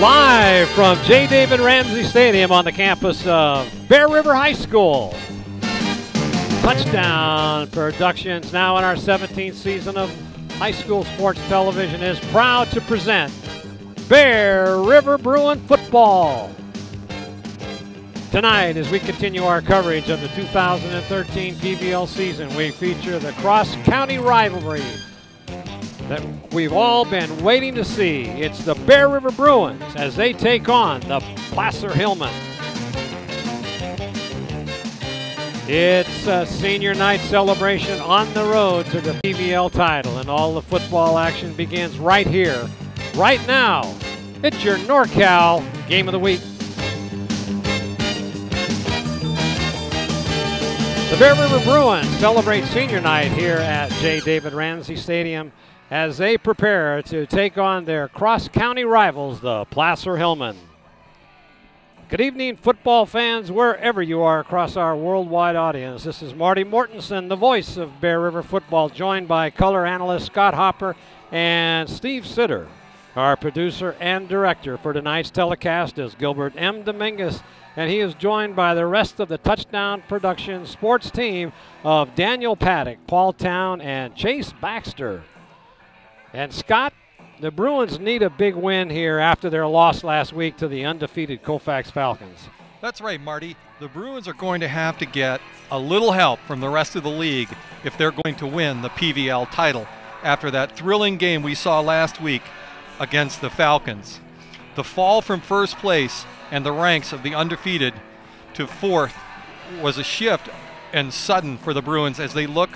Live from J. David Ramsey Stadium on the campus of Bear River High School. Touchdown Productions, now in our 17th season of high school sports television, is proud to present Bear River Bruin football. Tonight, as we continue our coverage of the 2013 PVL season, we feature the cross-county rivalry that we've all been waiting to see. It's the Bear River Bruins as they take on the Placer Hillmen. It's a senior night celebration on the road to the PVL title, and all the football action begins right here, right now. It's your NorCal Game of the Week. The Bear River Bruins celebrate senior night here at J. David Ramsey Stadium as they prepare to take on their cross-county rivals, the Placer Hillmen. Good evening, football fans, wherever you are across our worldwide audience. This is Marty Mortensen, the voice of Bear River football, joined by color analyst Scott Hopper and Steve Sitter. Our producer and director for tonight's telecast is Gilbert M. Dominguez, and he is joined by the rest of the Touchdown Production sports team of Daniel Paddock, Paul Town, and Chase Baxter. And Scott, the Bruins need a big win here after their loss last week to the undefeated Colfax Falcons. That's right, Marty. The Bruins are going to have to get a little help from the rest of the league if they're going to win the PVL title after that thrilling game we saw last week against the Falcons. The fall from first place and the ranks of the undefeated to fourth was a shift and sudden for the Bruins as they look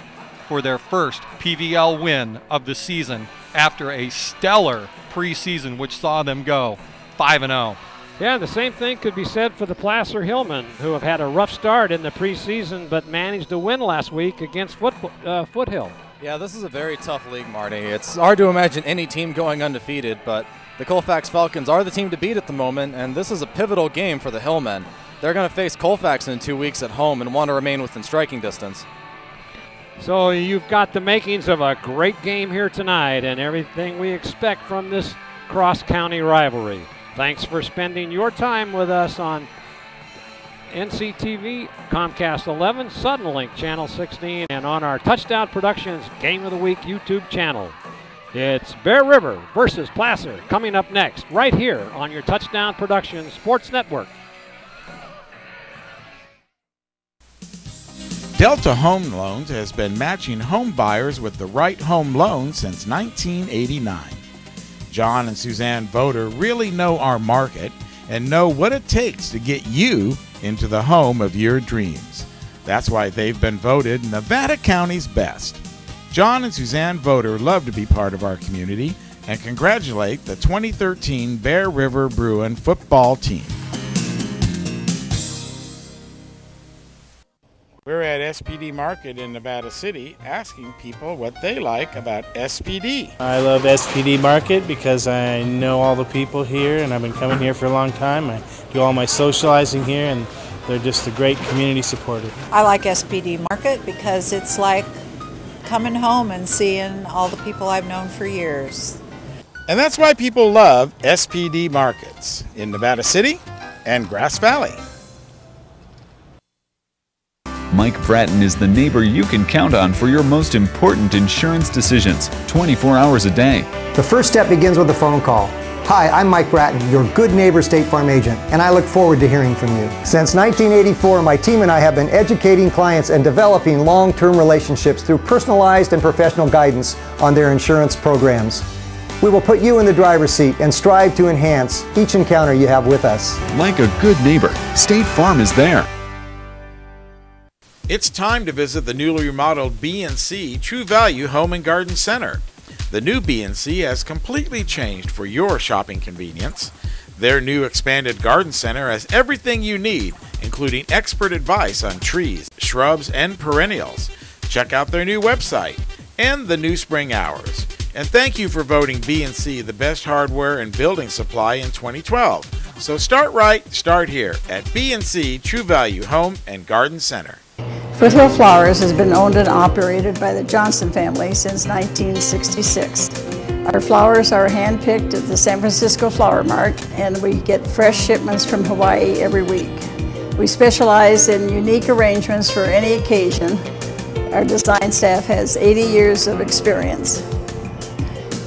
for their first PVL win of the season after a stellar preseason which saw them go 5-0. Yeah, the same thing could be said for the Placer Hillmen, who have had a rough start in the preseason but managed to win last week against Foothill. Yeah, this is a very tough league, Marty. It's hard to imagine any team going undefeated, but the Colfax Falcons are the team to beat at the moment, and this is a pivotal game for the Hillmen. They're going to face Colfax in 2 weeks at home and want to remain within striking distance. So you've got the makings of a great game here tonight and everything we expect from this cross-county rivalry. Thanks for spending your time with us on NCTV, Comcast 11, Suddenlink Channel 16, and on our Touchdown Productions Game of the Week YouTube channel. It's Bear River versus Placer coming up next, right here on your Touchdown Productions Sports Network. Delta Home Loans has been matching home buyers with the right home loan since 1989. John and Suzanne Voder really know our market and know what it takes to get you into the home of your dreams. That's why they've been voted Nevada County's best. John and Suzanne Voder love to be part of our community and congratulate the 2013 Bear River Bruin football team. We're at SPD Market in Nevada City asking people what they like about SPD. I love SPD Market because I know all the people here and I've been coming here for a long time. I do all my socializing here and they're just a great community supporter. I like SPD Market because it's like coming home and seeing all the people I've known for years. And that's why people love SPD Markets in Nevada City and Grass Valley. Mike Bratton is the neighbor you can count on for your most important insurance decisions, 24 hours a day. The first step begins with a phone call. Hi, I'm Mike Bratton, your good neighbor State Farm agent, and I look forward to hearing from you. Since 1984, my team and I have been educating clients and developing long-term relationships through personalized and professional guidance on their insurance programs. We will put you in the driver's seat and strive to enhance each encounter you have with us. Like a good neighbor, State Farm is there. It's time to visit the newly remodeled B&C True Value Home and Garden Center. The new B&C has completely changed for your shopping convenience. Their new expanded garden center has everything you need, including expert advice on trees, shrubs, and perennials. Check out their new website and the new spring hours. And thank you for voting B&C the best hardware and building supply in 2012. So start right, start here at B&C True Value Home and Garden Center. Foothill Flowers has been owned and operated by the Johnson family since 1966. Our flowers are hand-picked at the San Francisco Flower Mart, and we get fresh shipments from Hawaii every week. We specialize in unique arrangements for any occasion. Our design staff has 80 years of experience.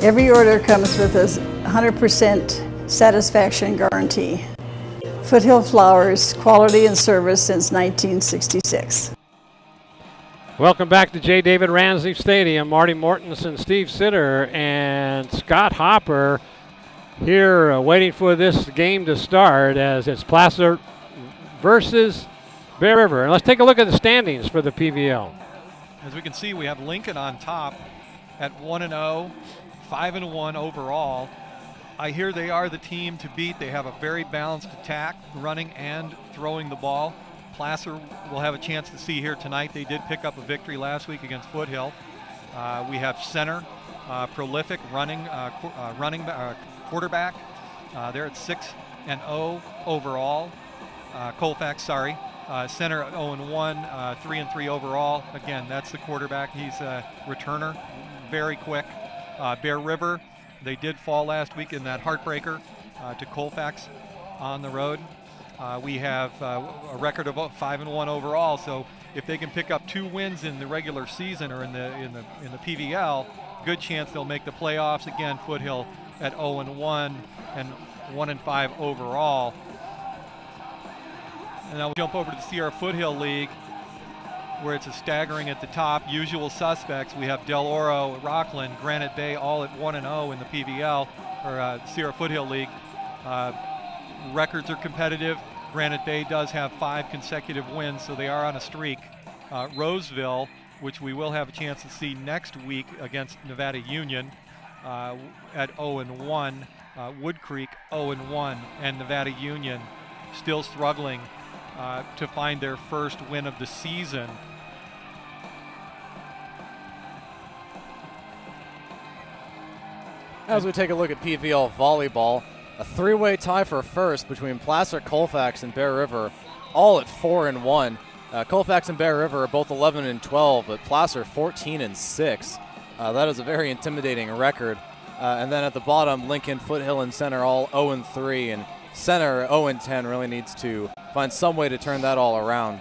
Every order comes with a 100% satisfaction guarantee. Foothill Flowers, quality and service since 1966. Welcome back to J. David Ramsey Stadium. Marty Mortensen, Steve Sitter, and Scott Hopper here waiting for this game to start as it's Placer versus Bear River. And let's take a look at the standings for the PVL. As we can see, we have Lincoln on top at 1-0, 5-1 overall. I hear they are the team to beat. They have a very balanced attack, running and throwing the ball. Placer will have a chance to see here tonight. They did pick up a victory last week against Foothill. We have center, prolific quarterback. They're at 6-0 overall. Colfax, sorry. Center at 0-1, 3-3 overall. Again, that's the quarterback. He's a returner, very quick. Bear River, they did fall last week in that heartbreaker to Colfax on the road. We have a record of 5-1 overall, so if they can pick up 2 wins in the regular season or in the PVL, good chance they'll make the playoffs. Again, Foothill at 0-1 and 1-5 overall. And now we'll jump over to the Sierra Foothill League, where it's a staggering at the top. Usual suspects. We have Del Oro, Rockland, Granite Bay, all at 1-0 in the PVL or Sierra Foothill League. Records are competitive. Granite Bay does have 5 consecutive wins, so they are on a streak. Roseville, which we will have a chance to see next week against Nevada Union, at 0-1. Wood Creek 0-1, and Nevada Union still struggling to find their first win of the season. As we take a look at PVL volleyball, a 3-way tie for first between Placer, Colfax, and Bear River, all at 4-1. Colfax and Bear River are both 11-12, but Placer 14-6. That is a very intimidating record. And then at the bottom, Lincoln, Foothill, and Center all 0-3, and Center 0-10 really needs to find some way to turn that all around.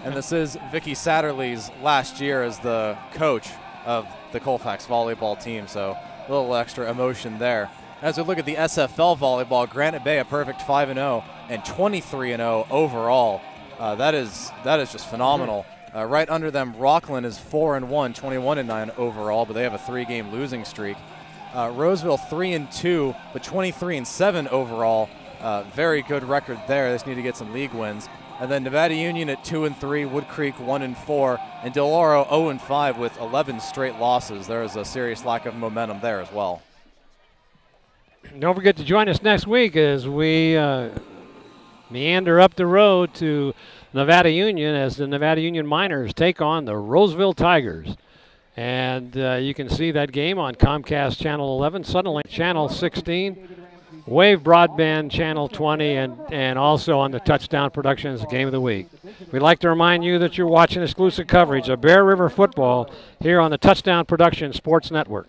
And this is Vicky Satterley's last year as the coach of the Colfax volleyball team, so a little extra emotion there. As we look at the SFL volleyball, Granite Bay a perfect 5-0 and 23-0 overall. That is just phenomenal. Right under them, Rockland is 4-1, 21-9 overall, but they have a 3-game losing streak. Roseville 3-2, but 23-7 overall. Very good record there. They just need to get some league wins. And then Nevada Union at 2-3, Wood Creek 1-4, and Del Oro 0-5 with 11 straight losses. There is a serious lack of momentum there as well. Don't forget to join us next week as we meander up the road to Nevada Union as the Nevada Union Miners take on the Roseville Tigers. And you can see that game on Comcast Channel 11, Suddenlink Channel 16, Wave Broadband Channel 20, and also on the Touchdown Productions Game of the Week. We'd like to remind you that you're watching exclusive coverage of Bear River football here on the Touchdown Productions Sports Network.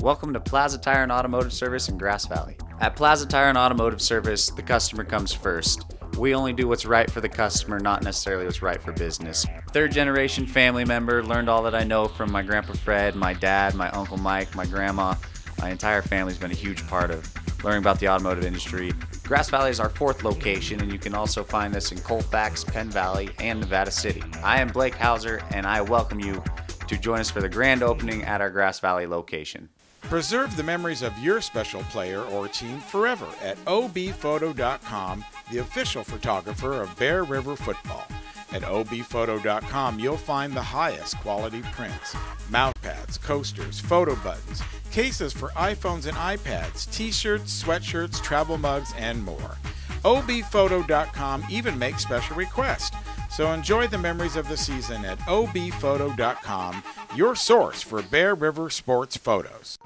Welcome to Plaza Tire and Automotive Service in Grass Valley. At Plaza Tire and Automotive Service, the customer comes first. We only do what's right for the customer, not necessarily what's right for business. Third generation family member, learned all that I know from my Grandpa Fred, my dad, my Uncle Mike, my grandma. My entire family's been a huge part of learning about the automotive industry. Grass Valley is our 4th location, and you can also find us in Colfax, Penn Valley, and Nevada City. I am Blake Hauser, and I welcome you to join us for the grand opening at our Grass Valley location. Preserve the memories of your special player or team forever at obphoto.com, the official photographer of Bear River football. At obphoto.com, you'll find the highest quality prints, mouth pads, coasters, photo buttons, cases for iPhones and iPads, t-shirts, sweatshirts, travel mugs, and more. obphoto.com even makes special requests. So enjoy the memories of the season at obphoto.com, your source for Bear River sports photos.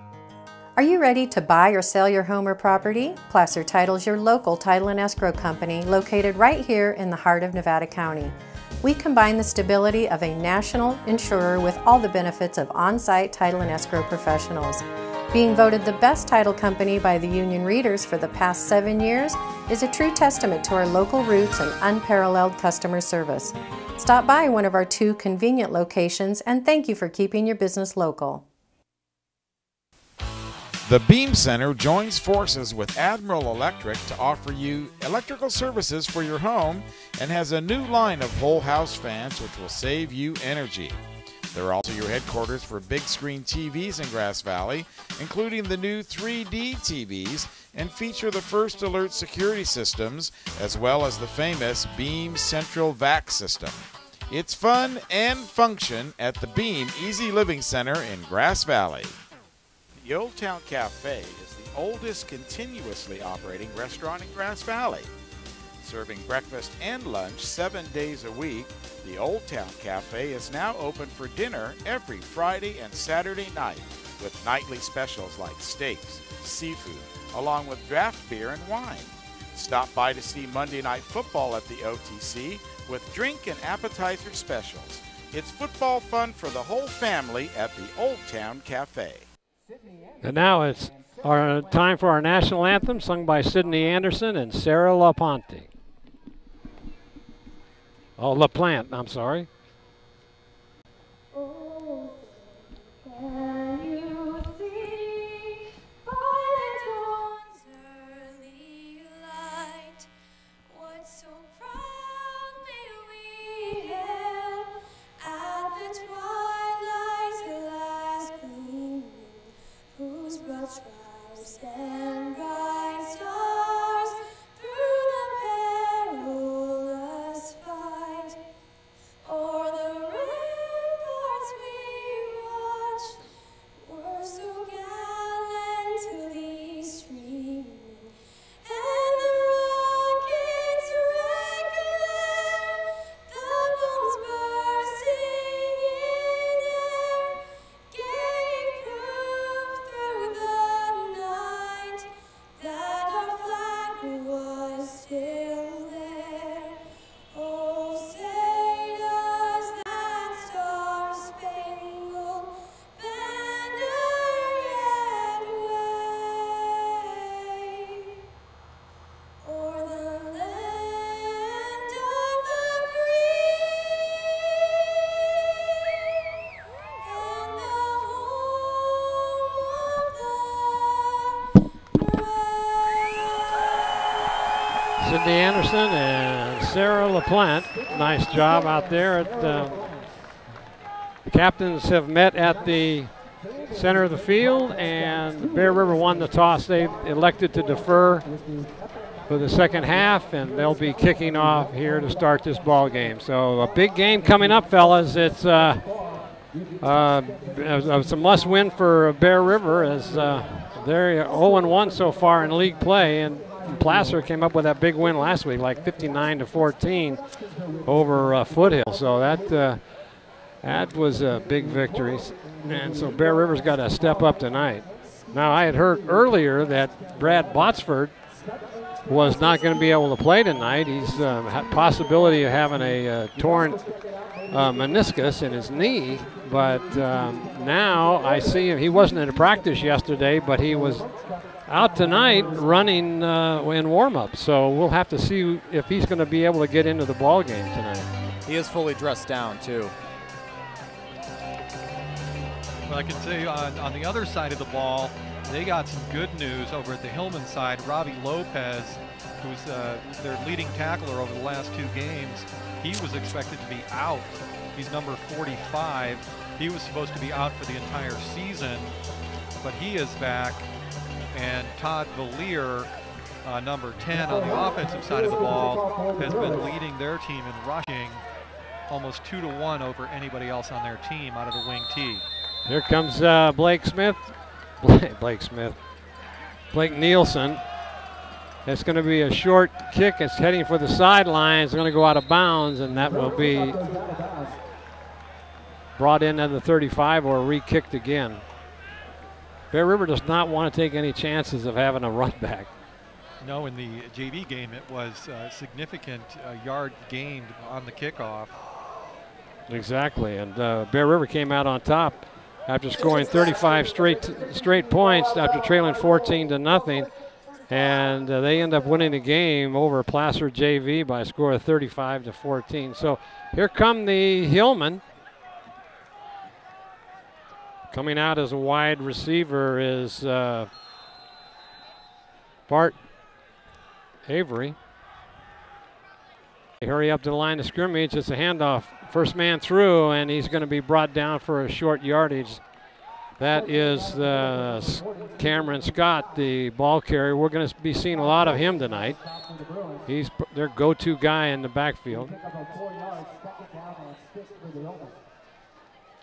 Are you ready to buy or sell your home or property? Placer Title is your local title and escrow company located right here in the heart of Nevada County. We combine the stability of a national insurer with all the benefits of on-site title and escrow professionals. Being voted the best title company by the union readers for the past 7 years is a true testament to our local roots and unparalleled customer service. Stop by one of our 2 convenient locations and thank you for keeping your business local. The Beam Center joins forces with Admiral Electric to offer you electrical services for your home and has a new line of whole house fans which will save you energy. They're also your headquarters for big screen TVs in Grass Valley, including the new 3D TVs, and feature the First Alert security systems, as well as the famous Beam Central Vac system. It's fun and function at the Beam Easy Living Center in Grass Valley. The Old Town Cafe is the oldest continuously operating restaurant in Grass Valley. Serving breakfast and lunch 7 days a week, the Old Town Cafe is now open for dinner every Friday and Saturday night with nightly specials like steaks, seafood, along with draft beer and wine. Stop by to see Monday Night Football at the OTC with drink and appetizer specials. It's football fun for the whole family at the Old Town Cafe. And now it's our time for our national anthem sung by Sydney Anderson and Sarah LaPlante. Oh, LaPlante, I'm sorry. And bright stars through the perilous fight, o'er the ramparts we watched, were so gallantly streaming, and the rockets regular, the bombs bursting in air, gave proof through the night that our flag was still there. Oh, say does that star-spangled banner yet wave o'er the land of the free and the home of the Sydney Anderson and Sarah LaPlante. Nice job out there. At, the captains have met at the center of the field, and Bear River won the toss. They elected to defer for the second half, and they'll be kicking off here to start this ball game. So a big game coming up, fellas. It's a must-win for Bear River, as they're 0-1 so far in league play, and Placer came up with that big win last week, like 59-14 over Foothill. So that was a big victory, and so Bear River's got to step up tonight. Now, I had heard earlier that Brad Botsford was not going to be able to play tonight. He's had possibility of having a torn meniscus in his knee, but now I see him. He wasn't in practice yesterday, but he was out tonight running in warm-up. So we'll have to see if he's going to be able to get into the ball game tonight. He is fully dressed down too. Well, I can say on the other side of the ball, they got some good news over at the Hillmen side. Robbie Lopez, who's their leading tackler over the last 2 games, he was expected to be out. He's number 45. He was supposed to be out for the entire season, but he is back. And Todd Valier, number 10 on the offensive side of the ball, has been leading their team in rushing almost 2-to-1 over anybody else on their team out of the wing T. Here comes Blake Nielsen. It's going to be a short kick. It's heading for the sideline. It's going to go out of bounds, and that will be brought in at the 35 or re-kicked again. Bear River does not want to take any chances of having a run back. No, in the JV game, it was significant yard gained on the kickoff. Exactly, and Bear River came out on top after scoring 35 straight points after trailing 14-0, and they end up winning the game over Placer JV by a score of 35-14. So here come the Hillmen. Coming out as a wide receiver is Bart Avery. They hurry up to the line of scrimmage. It's a handoff. First man through, and he's going to be brought down for a short yardage. That is Cameron Scott, the ball carrier. We're going to be seeing a lot of him tonight. He's their go-to guy in the backfield.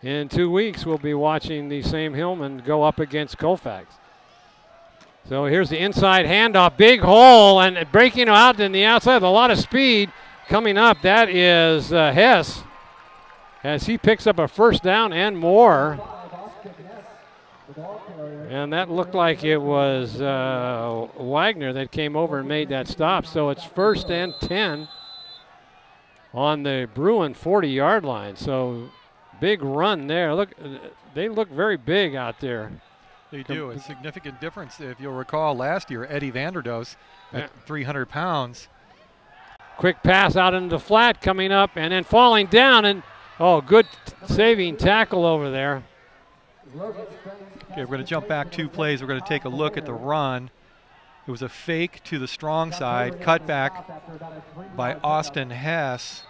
In 2 weeks, we'll be watching the same Hillmen go up against Colfax. So here's the inside handoff, big hole, and breaking out in the outside with a lot of speed coming up. That is Hess, as he picks up a first down and more. And that looked like it was Wagner that came over and made that stop. So it's 1st and 10 on the Bruin 40-yard line. So big run there. Look, they look very big out there. They do. A significant difference. If you'll recall last year, Eddie Vanderdoes at 300 pounds. Quick pass out into the flat coming up and then falling down. And, oh, good saving tackle over there. Okay, we're going to jump back 2 plays. We're going to take a look at the run. It was a fake to the strong side, cut back by Austin Hess.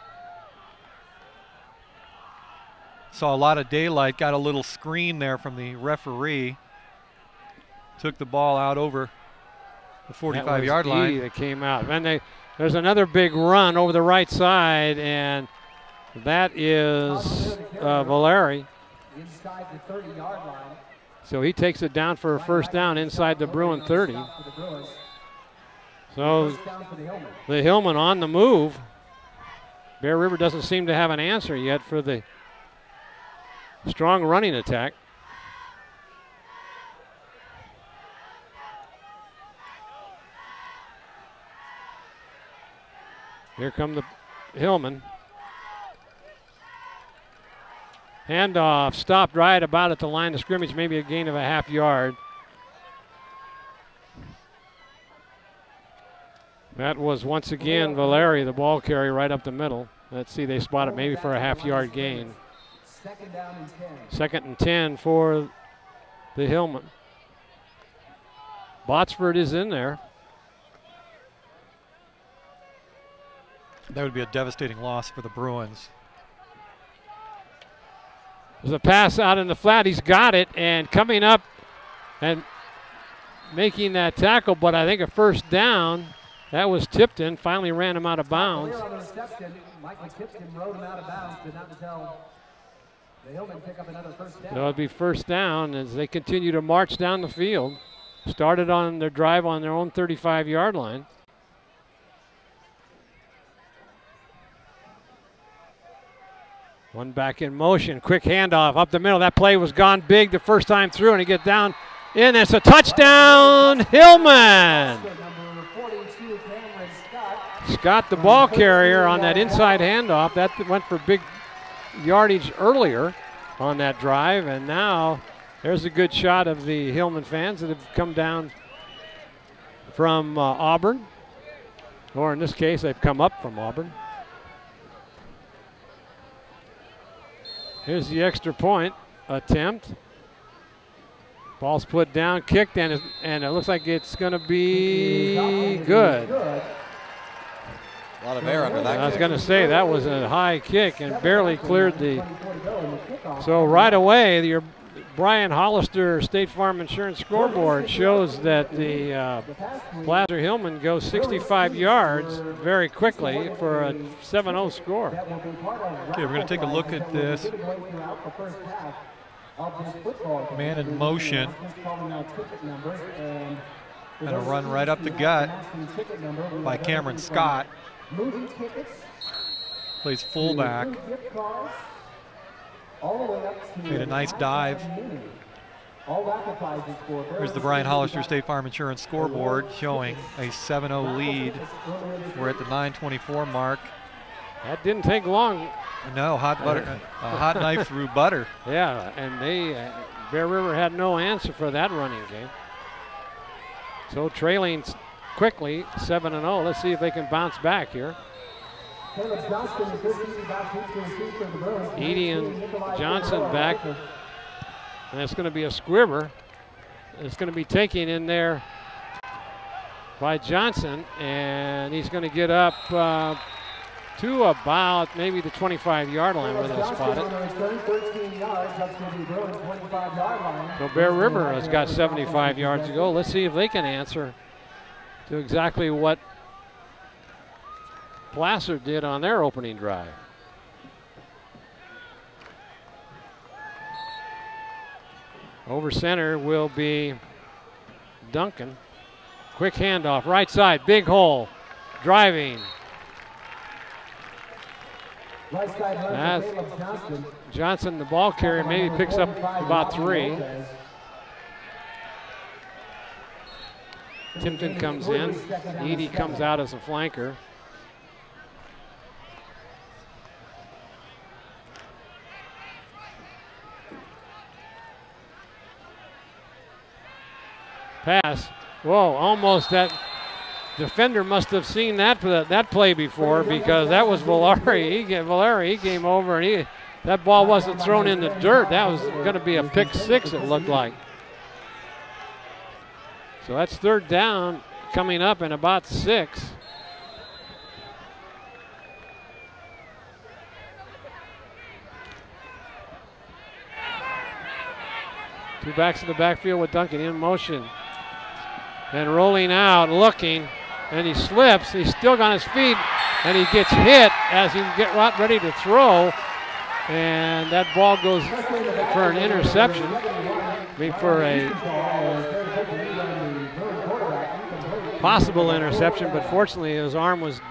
Saw a lot of daylight, got a little screen there from the referee. Took the ball out over the 45-yard line. That came out. And there's another big run over the right side, and that is Valeri. Inside the 30-yard line. So he takes it down for a first down inside the Bruin 30. So the Hillmen on the move. Bear River doesn't seem to have an answer yet for the strong running attack. Here come the Hillmen. Handoff stopped right about at the line of scrimmage, maybe a gain of a half yard. That was once again Valeri, the ball carrier, right up the middle. Let's see, they spot it maybe for a half-yard gain. 2nd down and 10. 2nd and 10 for the Hillmen. Botsford is in there. That would be a devastating loss for the Bruins. There's a pass out in the flat. He's got it, and coming up and making that tackle, but I think a first down. That was Tipton. Finally ran him out of bounds. Michael Tipton rode him out of bounds, but not until the Hillmen pick up another first down. So it'll be first down as they continue to march down the field. Started on their drive on their own 35-yard line. One back in motion, quick handoff up the middle. That play was gone big the first time through, and he gets down in. It's a touchdown, Hillmen. Scott, the ball carrier, on that inside handoff. That went for big yardage earlier on that drive, and now there's a good shot of the Hillmen fans that have come down from Auburn, or in this case, they've come up from Auburn. Here's the extra point attempt. Ball's put down, kicked, and it looks like it's going to be good. A lot of air under that. I was going to say that was a high kick and barely cleared the. So right away, your Brian Hollister State Farm Insurance scoreboard shows that the Placer Hillmen goes 65 yards very quickly for a 7-0 score. Okay, we're going to take a look at this. Man in motion. And a run right up the gut by Cameron Scott. Plays fullback. Made a nice dive. Here's the Brian Hollister State Farm Insurance scoreboard showing a 7-0 lead. We're at the 9:24 mark. That didn't take long No, hot butter, a hot knife through butter. Yeah, and they Bear River had no answer for that running game. So trailing quickly, 7-0. Let's see if they can bounce back here. Edie and Johnson back, and it's going to be a squibber. It's going to be taken in there by Johnson, and he's going to get up to about maybe the 25-yard line where they spot it. So Bear River has got 75 yards to go. Let's see if they can answer to exactly what Placer did on their opening drive. Over center will be Duncan. Quick handoff, right side, big hole, driving. That's Johnson, the ball carrier, maybe picks up about 3. Tipton comes in. Edie comes out as a flanker. Pass. Whoa, almost that defender must have seen that play before, because that was Valeri. He came over and that ball wasn't thrown in the dirt. That was going to be a pick 6, it looked like. So that's 3rd down coming up in about 6. Two backs in the backfield with Duncan in motion. And rolling out, looking, and he slips. He's still on his feet, and he gets hit as he gets ready to throw. And that ball goes for an interception. I mean, for a possible interception, but fortunately his arm was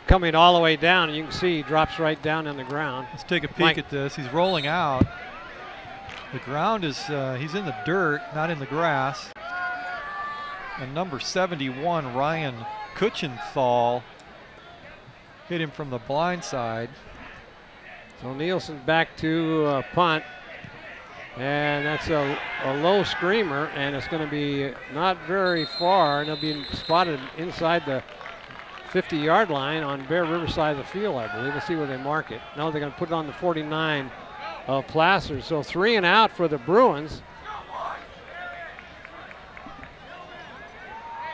coming all the way down, and you can see he drops right down on the ground. Let's take a peek at this. He's rolling out. The ground is, he's in the dirt, not in the grass. And number 71, Ryan Kuchenthal, hit him from the blind side. So Nielsen back to punt. And that's a low screamer, and it's going to be not very far, and it'll be spotted inside the 50-yard line on Bear River side of the field, I believe. Let's see where they mark it. No, they're going to put it on the 49 of Placer. So 3 and out for the Bruins.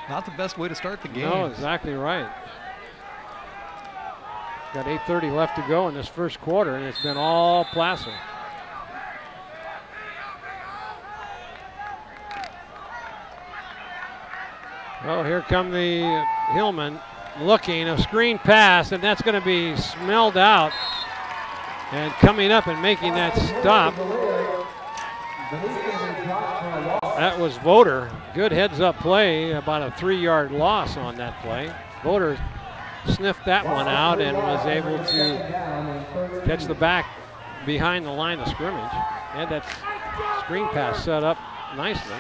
Not the best way to start the game. No, exactly right. Got 8:30 left to go in this first quarter, and it's been all Placer. Oh, here come the Hillmen looking, a screen pass, and that's going to be smelled out. And coming up and making that stop, that was Voter. Good heads-up play, about a 3-yard loss on that play. Voter sniffed that one out and was able to catch the back behind the line of scrimmage. And that screen pass set up nicely.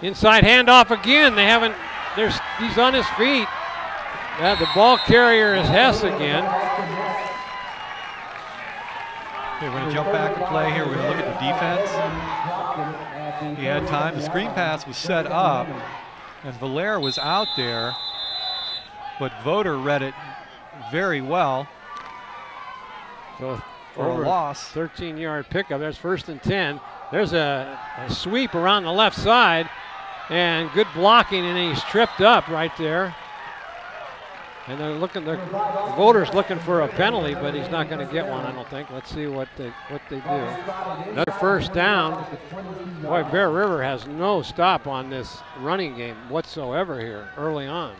Inside handoff again. They haven't, he's on his feet. The ball carrier is Hess again. Okay, we're going to jump back and play here. We're going to look at the defense. He had time. The screen pass was set up, and Valer was out there, but Voter read it very well. So for a loss. 13-yard pickup. There's 1st and 10. There's a sweep around the left side, and good blocking, and he's tripped up right there. And they're looking, the Voter's looking for a penalty, but he's not going to get one, I don't think. Let's see what they do. Another 1st down. Boy, Bear River has no stop on this running game whatsoever here early on.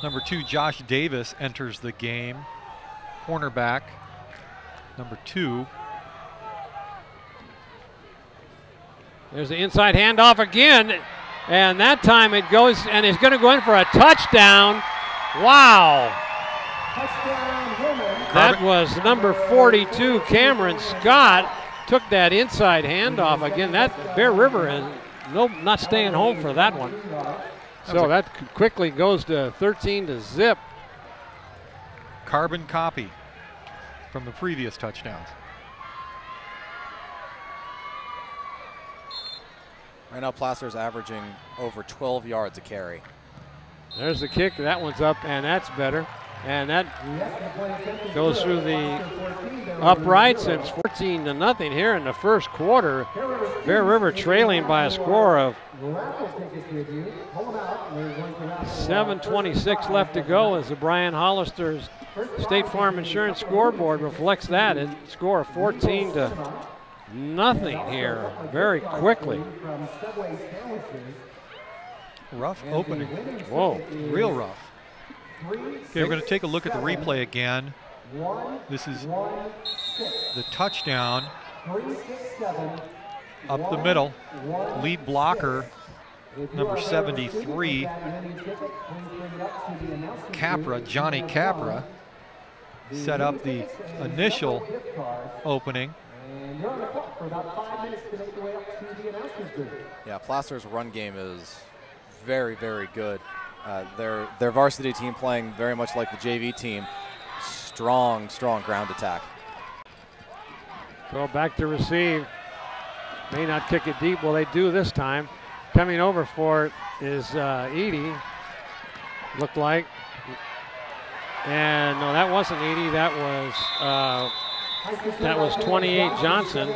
Number 2, Josh Davis enters the game. Cornerback, number 2. There's the inside handoff again, and that time it goes, and it's going to go in for a touchdown. Wow. That was number 42, Cameron Scott, took that inside handoff again. That Bear River is not staying home for that one. So that quickly goes to 13 to zip. carbon copy from the previous touchdowns. Right now, Placer's averaging over 12 yards a carry. There's the kick. That one's up, and that's better. And that goes through the uprights, and it's 14-0 here in the first quarter. Bear River trailing by a score of 7:26 left to go as the Brian Hollister's State Farm Insurance scoreboard reflects that. A score of 14-0 here very quickly. Rough opening. Whoa. Real rough. Okay, we're going to take a look at the replay again. This is the touchdown up the middle. Lead blocker, number 73, Capra, Johnny Capra, set up the initial opening. Yeah, Placer's run game is very, very good. Their varsity team playing very much like the JV team. Strong ground attack. Go back to receive. May not kick it deep. Well, they do this time. Coming over for it is Edie, looked like. And no, that wasn't Edie. That was 28 Johnson.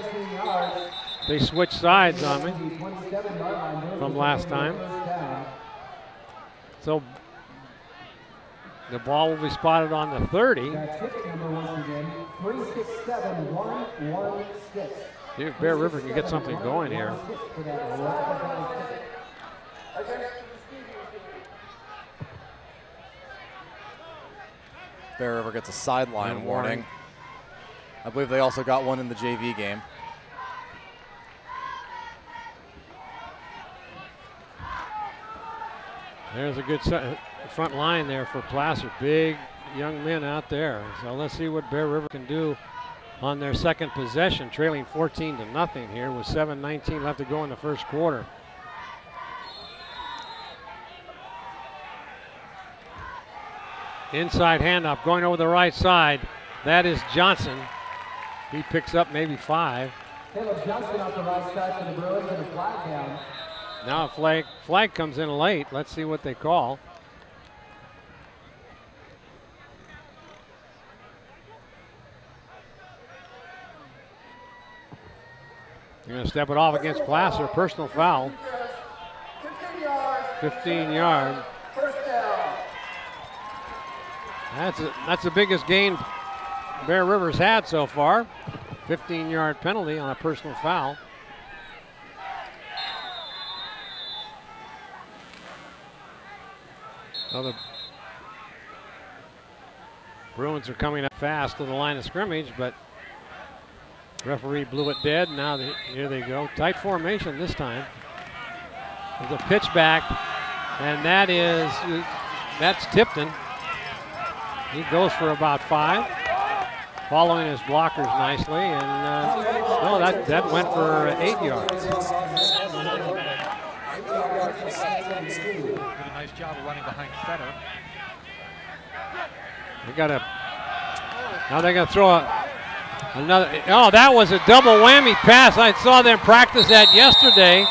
They switched sides on me from last time. So the ball will be spotted on the 30. See if Bear River can get something going here. Bear River gets a sideline warning. I believe they also got one in the JV game. There's a good front line there for Placer. Big young men out there. So let's see what Bear River can do on their second possession, trailing 14-0 here with 7:19 left to go in the first quarter. Inside handoff going over the right side. That is Johnson. He picks up maybe 5. Caleb Johnson off the right side for the Bruins and a flag down. Now a flag comes in late. Let's see what they call. They're going to step it off against Placer. Personal foul. 15 yard. That's the biggest gain Bear River's had so far. 15-yard penalty on a personal foul. Well, the Bruins are coming up fast to the line of scrimmage, but referee blew it dead. Now here they go. Tight formation this time. There's a pitch back, and that's Tipton. He goes for about 5, following his blockers nicely, and no, that went for 8 yards. Did a nice job of running behind center. Now they're going to throw another. Oh, that was a double whammy pass. I saw them practice that yesterday,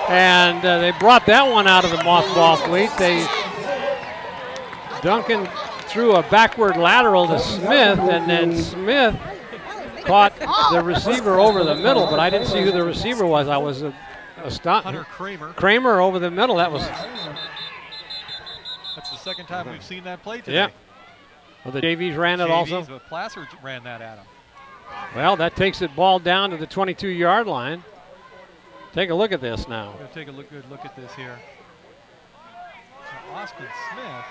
and they brought that one out of the mothball fleet. Duncan threw a backward lateral to Smith, and then Smith caught the receiver over the middle, but I didn't see who the receiver was. I was astonished. Hunter Kramer. Kramer over the middle. That's the second time we've seen that play today. Yeah. Well, the JVs ran it also. But Placer ran that at him. Well, that takes the ball down to the 22-yard line. Take a look at this now. We're going to take a good look at this here. So Austin Smith.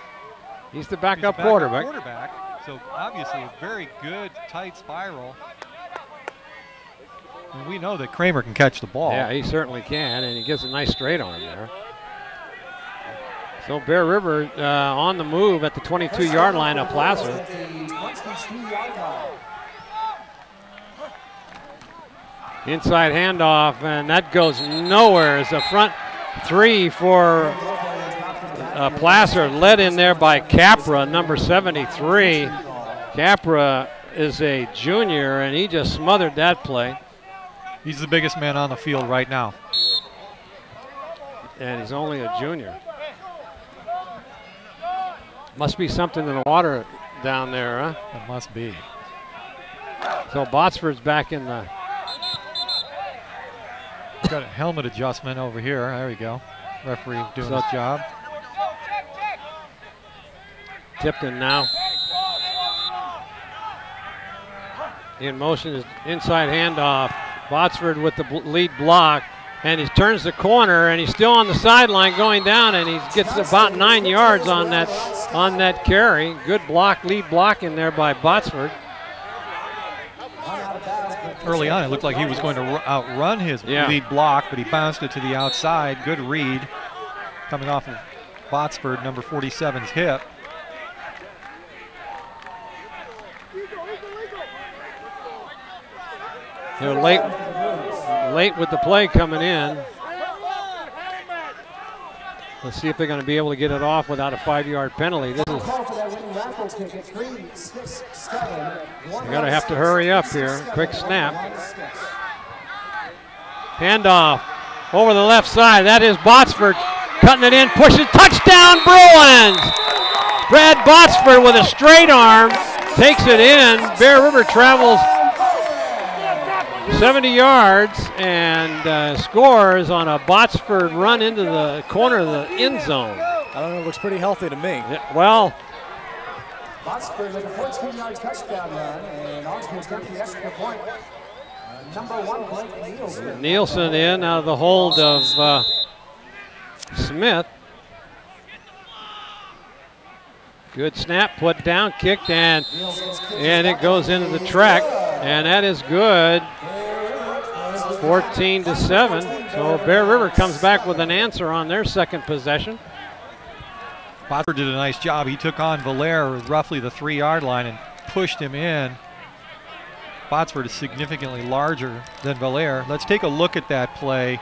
He's the backup quarterback. So obviously a very good tight spiral. And we know that Kramer can catch the ball. Yeah, he certainly can, and he gets a nice straight arm there. So Bear River on the move at the 22-yard line of Placer. Inside handoff, and that goes nowhere. It's a front 3 for Placer, led in there by Capra, number 73. Capra is a junior, and he just smothered that play. He's the biggest man on the field right now. And he's only a junior. Must be something in the water down there, huh? It must be. So Botsford's back in the... Got a helmet adjustment over here. There we go. Referee doing his job. Tipton now. In motion is inside handoff. Botsford with the lead block, and he turns the corner, and he's still on the sideline going down, and he gets about 9 yards on that carry. Good block, lead block in there by Botsford. Early on, it looked like he was going to outrun his lead block, but he bounced it to the outside. Good read coming off of Botsford, number 47's hip. They're late with the play coming in. Let's see if they're going to be able to get it off without a 5-yard penalty. This is. They're going to have to hurry up here. Quick snap. Handoff over the left side. That is Botsford cutting it in, pushes, touchdown Bruins! Brad Botsford with a straight arm takes it in. Bear River travels 70 yards and scores on a Botsford run into the corner of the end zone. I don't know, it looks pretty healthy to me. Yeah, well, Botsford with a 14-yard touchdown run, and Oxford got the extra point. Number 1, Blake Nielsen. Nielsen in out of the hold of Smith. Good snap, put down, kicked, and it goes into the track, and that is good. 14-7. So Bear River comes back with an answer on their second possession. Botsford did a nice job. He took on Valaire roughly the 3-yard line and pushed him in. Botsford is significantly larger than Valaire. Let's take a look at that play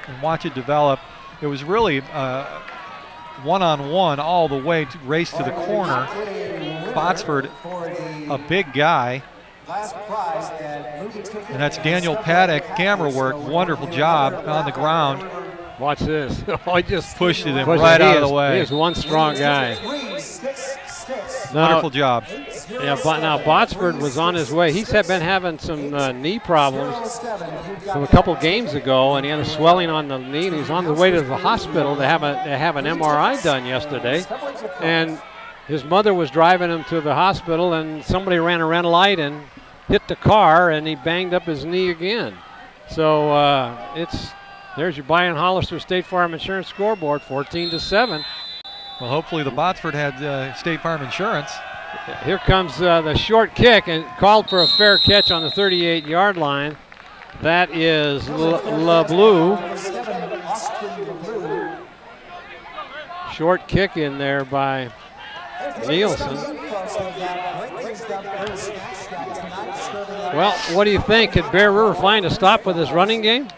and watch it develop. It was really one-on-one all the way to race to the corner. Botsford, a big guy. And that's Daniel Paddock, camera work, wonderful job on the ground. Watch this. He just pushed it in right out of the way. He is one strong guy. Wonderful job. Yeah, but now Botsford was on his way. He's been having some knee problems from a couple games ago, and he had a swelling on the knee, and he's on the way to the hospital to have an MRI done yesterday. And his mother was driving him to the hospital, and somebody ran a red light and hit the car, and he banged up his knee again. So there's your Bayern Hollister State Farm Insurance scoreboard, 14-7. Well, hopefully the Botsford had State Farm Insurance. Here comes the short kick, and called for a fair catch on the 38-yard line. That is LeBleu. Short kick in there by Nielsen. Well, what do you think? Could Bear River find a stop with this running game?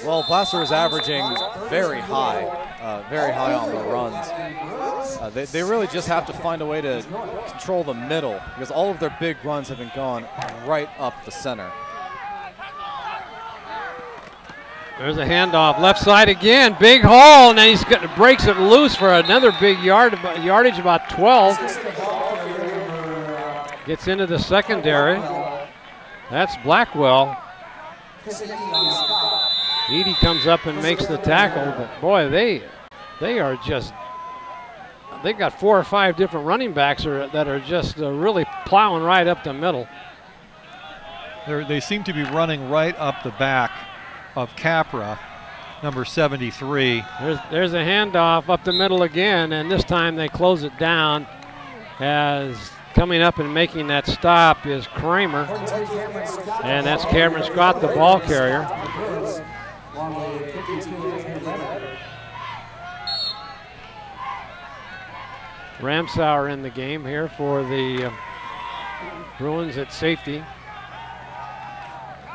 Well, Placer is averaging very high on the runs. They really just have to find a way to control the middle, because all of their big runs have been gone right up the center. There's a handoff, left side again, big hole, and then he breaks it loose for another big yardage, about 12. Gets into the secondary. That's Blackwell. Edie comes up and makes the tackle, but boy, they are just, they've got 4 or 5 different running backs that are just really plowing right up the middle. They seem to be running right up the back of Capra, number 73. There's a handoff up the middle again, and this time they close it down. As coming up and making that stop is Kramer, and that's Cameron Scott, the ball carrier. Ramsauer in the game here for the Bruins at safety.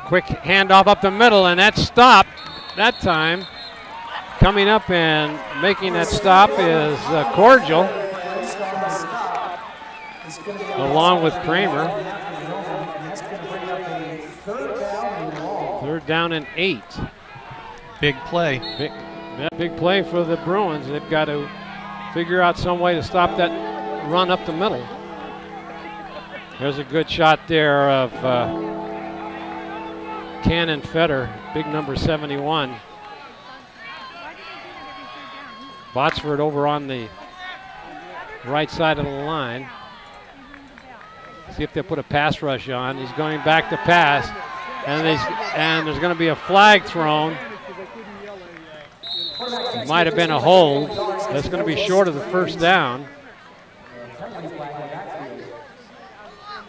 Quick handoff up the middle, and that stopped that time. Coming up and making that stop is Cordial. along with Kramer. Third down and 8. Big play. Big play for the Bruins. They've got to figure out some way to stop that run up the middle. There's a good shot there of Cannon Fetter, big number 71. Botsford over on the right side of the line. See if they put a pass rush on. He's going back to pass, and there's going to be a flag thrown. It might have been a hold. That's going to be short of the first down.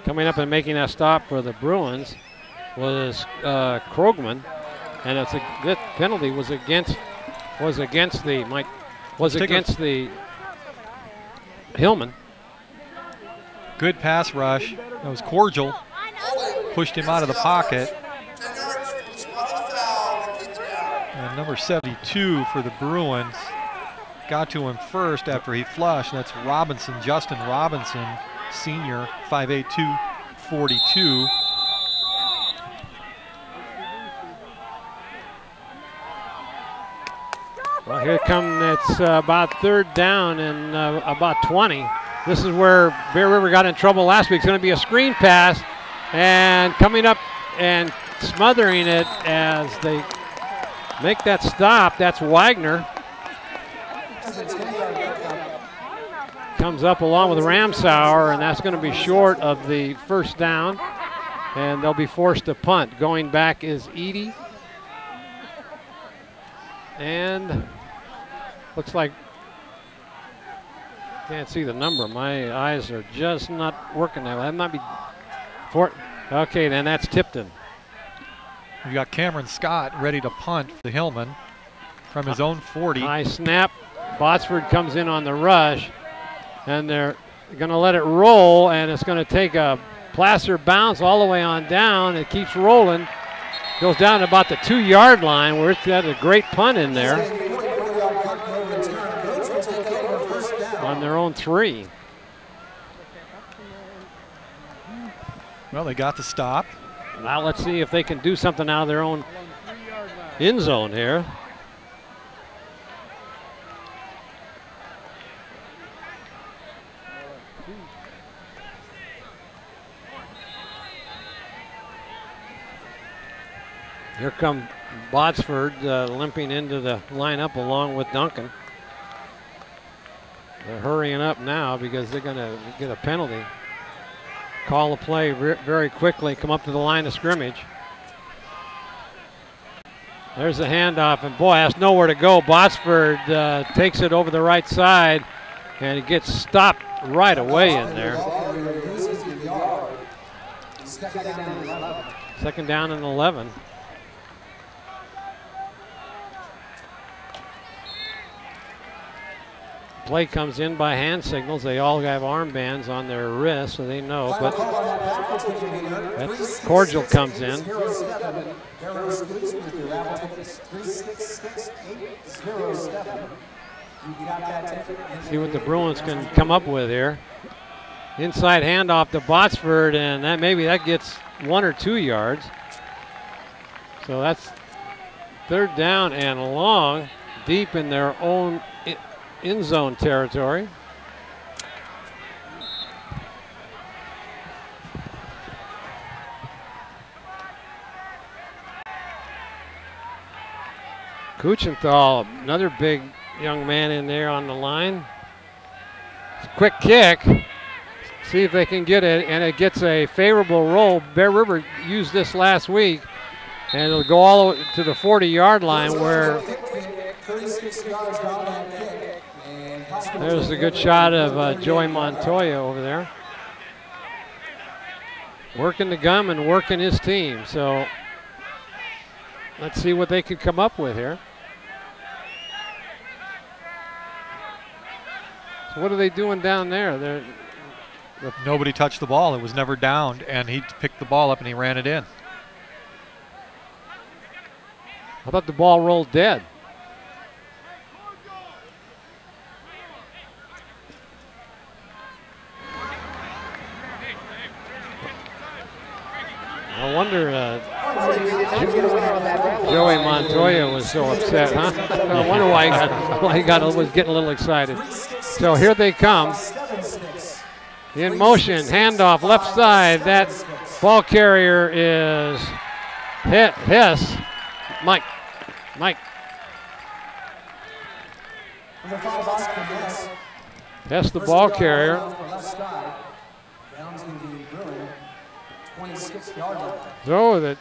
Coming up and making that stop for the Bruins was Krogman, and that penalty was against the Hillmen. Good pass rush. That was Cordial. Pushed him out of the pocket. And number 72 for the Bruins got to him first after he flushed. That's Robinson, Justin Robinson, senior, 5'8", 242. Well, here it's about third down and about 20. This is where Bear River got in trouble last week. It's going to be a screen pass, and coming up and smothering it as they make that stop. That's Wagner. Comes up along with Ramsauer, and that's going to be short of the first down, and they'll be forced to punt. Going back is Edie. And looks like, can't see the number. My eyes are just not working now. That might be okay, then that's Tipton. We got Cameron Scott ready to punt for the Hillmen from his own 40. High snap. Botsford comes in on the rush, and they're going to let it roll, and it's going to take a Placer bounce all the way on down. It keeps rolling. Goes down to about the 2-yard line where it's got a great punt in there. On their own 3. Well, they got the stop. Now let's see if they can do something out of their own end zone here. Here come Botsford limping into the lineup along with Duncan. They're hurrying up now because they're going to get a penalty. Call the play very quickly, come up to the line of scrimmage. There's the handoff, and boy, that's nowhere to go. Botsford takes it over the right side, and it gets stopped right away in there. Second down and 11. Play comes in by hand signals. They all have armbands on their wrists, so they know. But that's Cordial comes in. See what the Bruins can come up with here. Inside handoff to Botsford, and maybe that gets 1 or 2 yards. So that's third down and long, deep in their own end zone territory. Kuchenthal, another big young man in there on the line. Quick kick. See if they can get it, and it gets a favorable roll. Bear River used this last week, and it'll go all the way to the 40-yard line where there's a good shot of Joey Montoya over there. Working the gum and working his team. So let's see what they can come up with here. So what are they doing down there? Nobody touched the ball. It was never downed, and he picked the ball up and he ran it in. I thought the ball rolled dead. No wonder Joey Montoya was so upset, huh? I wonder why was getting a little excited. So here they come. In motion, handoff, left side. That ball carrier is Hess. Mike. Hess, the ball carrier. So that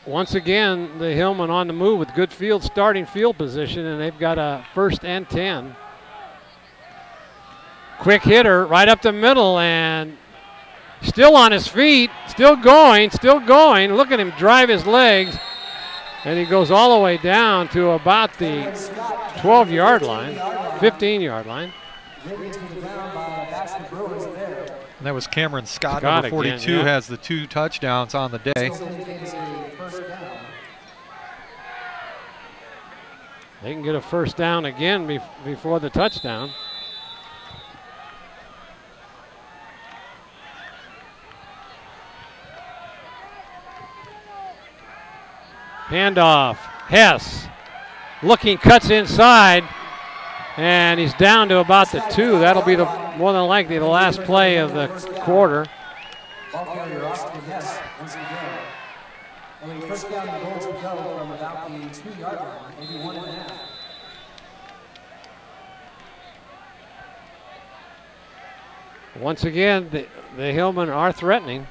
once again, the Hillmen on the move with good starting field position, and they've got a 1st and 10. Quick hitter right up the middle, and still on his feet, still going. Look at him drive his legs, and he goes all the way down to about the 12-yard line, 15-yard line. And that was Cameron Scott, number 42, again, yeah. has the 2 touchdowns on the day. They can get a 1st down again before the touchdown. Handoff, Hess, looking, cuts inside, and he's down to about the 2. That'll be more than likely the last play of the quarter. Ball carrier Austin Hess once again. A 1st down and goal to go from about the 2-yard line, maybe 1.5. Once again, the Hillmen are threatening.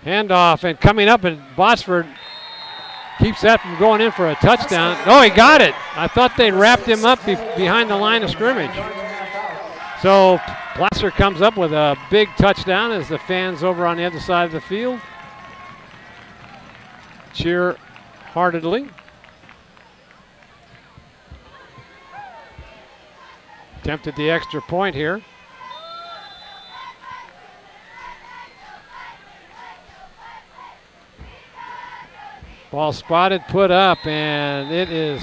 Handoff, and coming up, and Botsford keeps that from going in for a touchdown. Oh, he got it. I thought they wrapped him up behind the line of scrimmage. So Placer comes up with a big touchdown as the fans over on the other side of the field cheer heartedly. Attempted the extra point here. Ball spotted, put up, and it is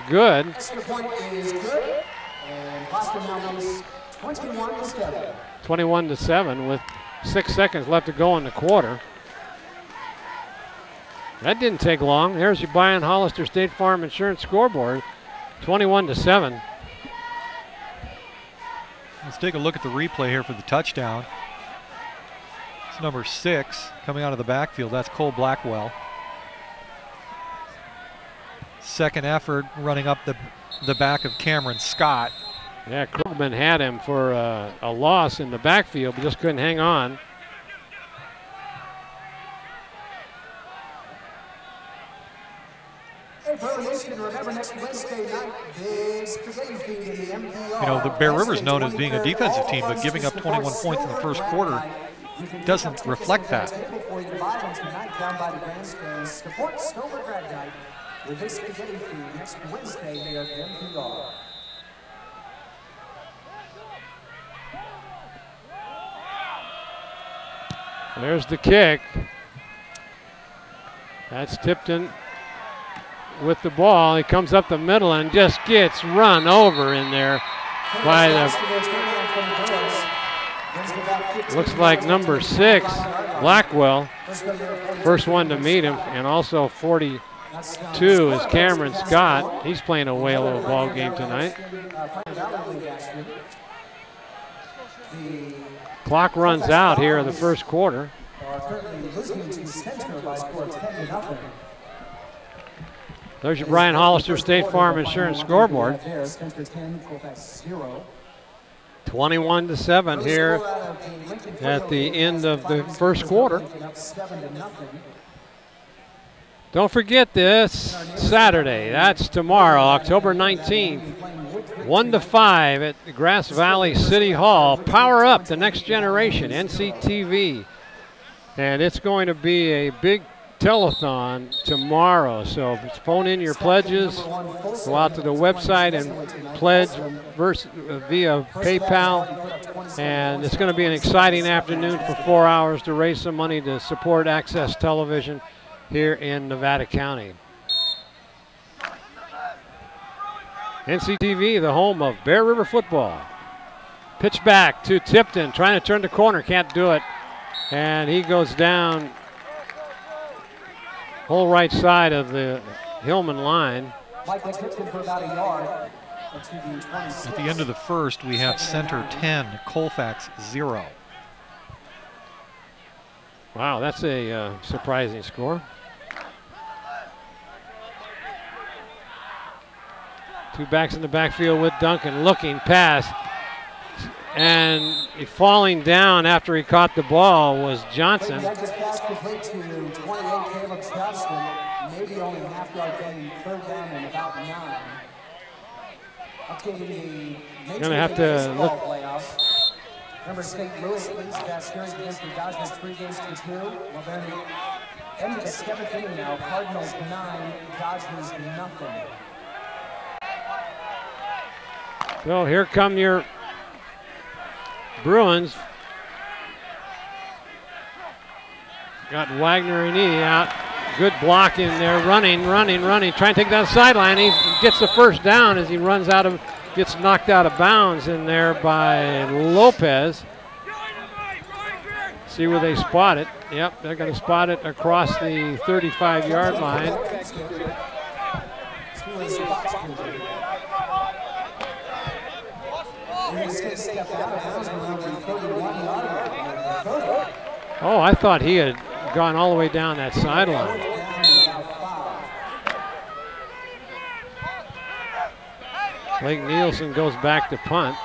good. Extra point is good, and Boston now leads 21-7. 21-7 with 6 seconds left to go in the quarter. That didn't take long. There's your Brian Hollister State Farm Insurance scoreboard, 21-7. Let's take a look at the replay here for the touchdown. It's number 6 coming out of the backfield. That's Cole Blackwell. Second effort running up the back of Cameron Scott. Yeah, Krugman had him for a loss in the backfield, but just couldn't hang on. You know, the Bear River's known as being a defensive team, but giving up 21 points in the first quarter doesn't reflect that. There's the kick. That's Tipton with the ball. He comes up the middle and just gets run over in there by the, looks like number 6, Blackwell. First one to meet him, and also 42 is Cameron Scott. He's playing a whale of a ball game tonight. Clock runs out here in the first quarter. There's your Brian Hollister State Farm Insurance scoreboard. 21-7 here at the end of the first quarter. Don't forget this Saturday, that's tomorrow, October 19th, 1 to 5 at the Grass Valley City Hall. Power Up the Next Generation, NCTV. And it's going to be a big telethon tomorrow. So phone in your pledges, go out to the website and pledge via PayPal. And it's going to be an exciting afternoon for 4 hours to raise some money to support Access Television here in Nevada County. NCTV, the home of Bear River football. Pitch back to Tipton, trying to turn the corner, can't do it. And he goes down whole right side of the Hillman line. Mike Tipton for about a yard. At the end of the first, we have center 10, Colfax 0. Wow, that's a surprising score. Two backs in the backfield with Duncan, looking pass. And falling down after he caught the ball was Johnson. That just passed complete to 28 Caleb Johnston. Maybe only half yard gain, third down and about 9. I'll give you the Gonna have to look. playoffs. Remember, St. Louis leads that series against the Dodgers 3 games to 2. Well, they're in the end of the 7th inning now. Cardinals 9, Dodgers nothing. So here come your Bruins. Got Wagner and Edie out. Good block in there, running, trying to take that sideline. He gets the first down as he runs out of, gets knocked out of bounds in there by Lopez. See where they spot it. Yep, they're going to spot it across the 35-yard line. Oh, I thought he had gone all the way down that sideline. Blake Nielsen goes back to punt.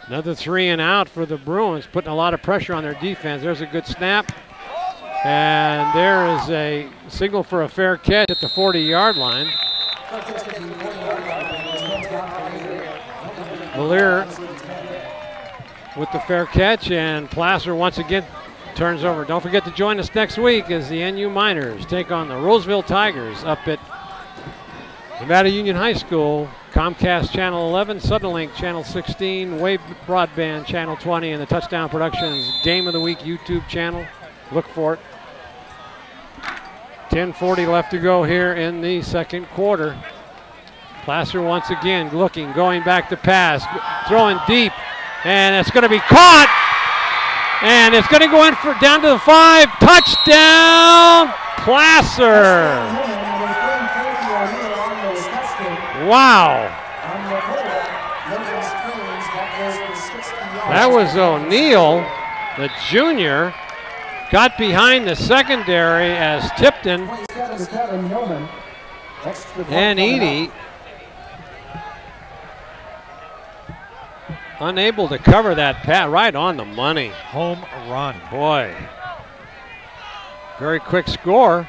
Another 3 and out for the Bruins, putting a lot of pressure on their defense. There's a good snap. And there is a signal for a fair catch at the 40-yard line. Valier with the fair catch, and Placer once again turns over. Don't forget to join us next week as the NU Miners take on the Roseville Tigers up at Nevada Union High School. Comcast Channel 11, Suddenlink Channel 16, Wave Broadband Channel 20, and the Touchdown Productions Game of the Week YouTube channel. Look for it. 10:40 left to go here in the second quarter. Placer once again looking, going back to pass, throwing deep, and it's going to be caught, and it's going to go in for down to the 5. Touchdown, Placer! Wow. That was O'Neill, the junior, got behind the secondary as Tipton and Edie unable to cover that pass, right on the money. Home run. Boy, very quick score.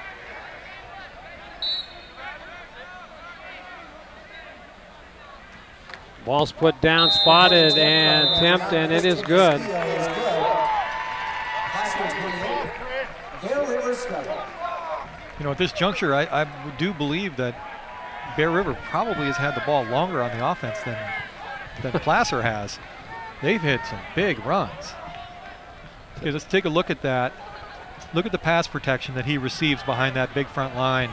Ball's put down, spotted, and tipped, and it is good. You know, at this juncture, I do believe that Bear River probably has had the ball longer on the offense than Placer has. They've hit some big runs. Okay, let's take a look at that. Look at the pass protection that he receives behind that big front line.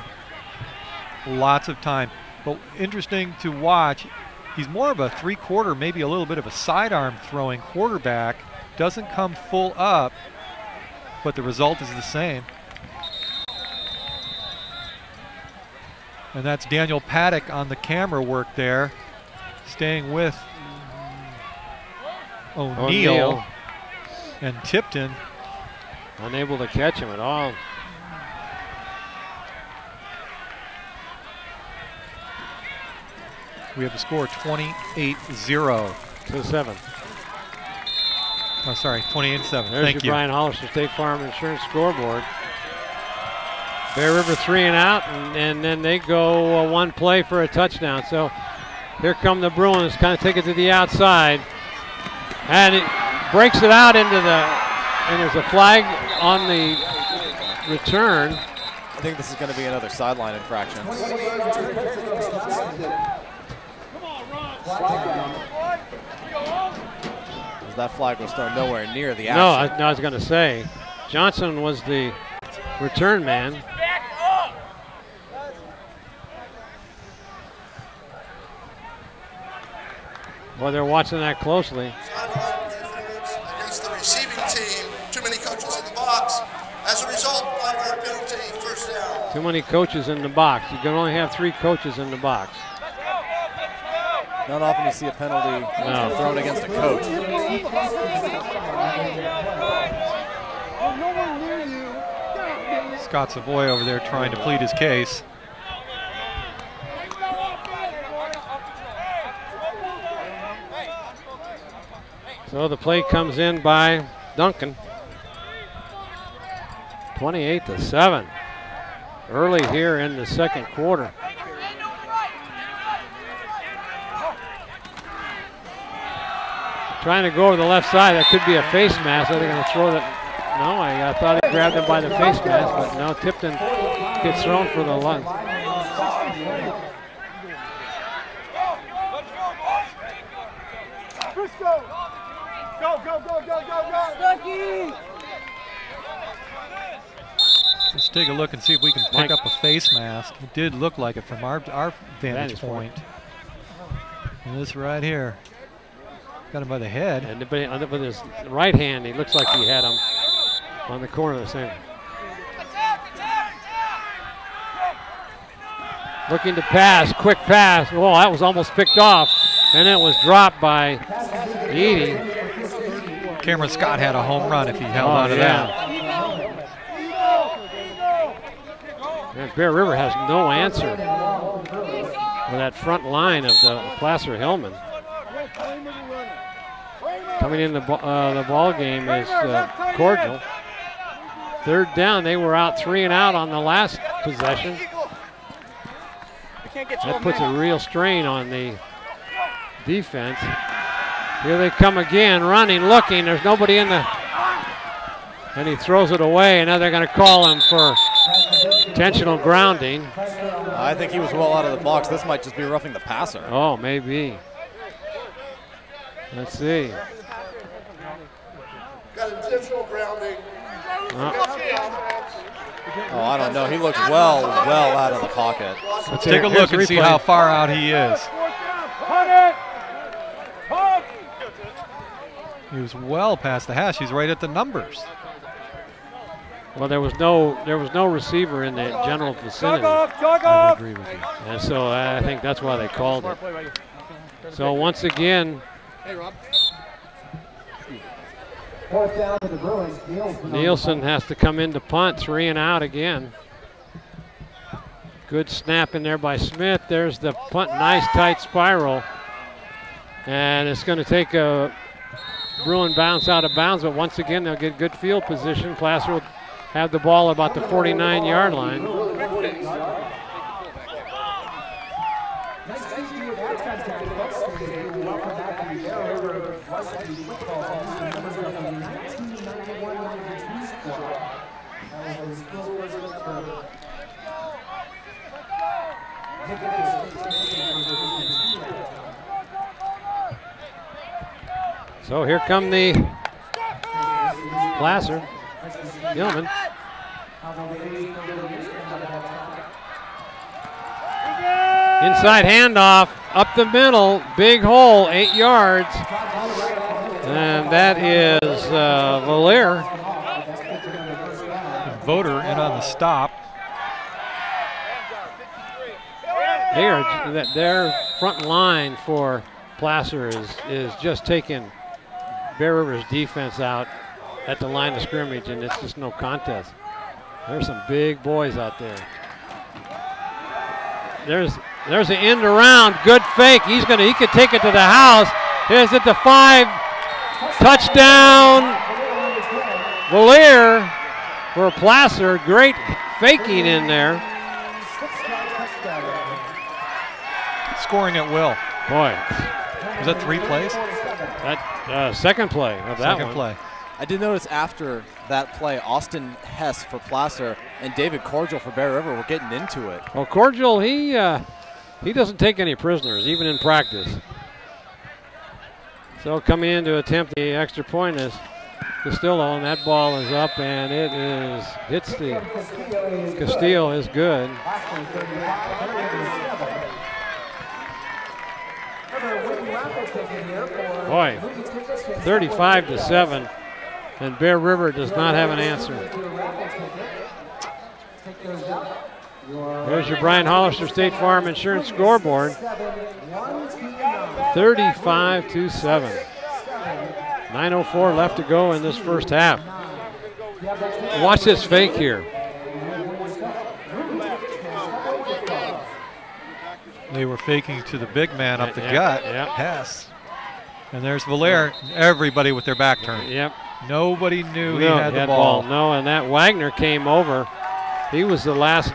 Lots of time. But interesting to watch, he's more of a three-quarter, maybe a little bit of a sidearm throwing quarterback. Doesn't come full up, but the result is the same. And that's Daniel Paddock on the camera work there, staying with O'Neill and Tipton. Unable to catch him at all. We have the score 28-0. To 7. Oh, sorry, 28-7. There's Thank your you. Brian Hollister State Farm Insurance scoreboard. Bear River 3 and out, and then they go one play for a touchdown. So here come the Bruins, kind of take it to the outside. And it breaks it out into the, and there's a flag on the return. I think this is going to be another sideline infraction. That flag was thrown nowhere near the action. No, I was going to say, Johnson was the return man. Well, they're watching that closely. Against the receiving team, too many coaches in the box. As a result, our penalty, first down. Too many coaches in the box. You can only have 3 coaches in the box. Not often you see a penalty thrown against a coach. Scott Savoy over there trying to plead his case. So the play comes in by Duncan. 28-7. Early here in the second quarter. Trying to go over the left side. That could be a face mask. Are they going to throw that? No, I thought he grabbed him by the face mask, but no, Tipton gets thrown for the lung. Let's take a look and see if we can pick up a face mask. It did look like it from our vantage point. And this right here. Got him by the head. And with his right hand, he looks like he had him on the corner of the center. Looking to pass, quick pass. Oh, that was almost picked off. And it was dropped by Edie. Cameron Scott had a home run if he held on to that. And Bear River has no answer for that front line of the Placer Hillmen. Coming in the ball game is Cordial. Third down, they were out 3 and out on the last possession. That puts a real strain on the defense. Here they come again, running, looking. There's nobody in the... And he throws it away, and now they're going to call him for intentional grounding. I think he was well out of the box. This might just be roughing the passer. Oh, maybe. Let's see. Got intentional grounding. Oh, I don't know. He looked well out of the pocket. Let's take a look and see how far out he is. He was well past the hash. He's right at the numbers. Well, there was no receiver in the general vicinity. I agree with you. And so I think that's why they called it. So once again, Nielsen has to come in to punt, 3 and out again. Good snap in there by Smith. There's the punt, nice tight spiral. And it's going to take a Bruin bounce out of bounds, but once again they'll get good field position. Placer will have the ball about the 49-yard line. So here come the Placer Hillmen. Inside handoff, up the middle, big hole, 8 yards. And that is Valier. Voter in on the stop. Their front line for Placer is just taking Bear River's defense out at the line of scrimmage, and it's just no contest. There's some big boys out there. There's an end around, good fake. He could take it to the house. Here's it to 5, touchdown. Valier for Placer, great faking in there. Scoring at will. Boy. Was that 3 plays? That second play of that second one. play. I did notice after that play, Austin Hess for Placer and David Cordial for Bear River were getting into it. Well, Cordial, he doesn't take any prisoners, even in practice. So coming in to attempt the extra point is Castillo, and that ball is up, and it hits the Castillo is good. Boy, 35-7, and Bear River does not have an answer. Here's your Brian Hollister State Farm Insurance scoreboard. 35-7. 9:04 left to go in this first half. Watch this fake here. They were faking to the big man up the gut. Yep. Pass. And there's Valaire. Everybody with their back turned. Yep. Nobody knew he had the ball. No, and that Wagner came over. He was the last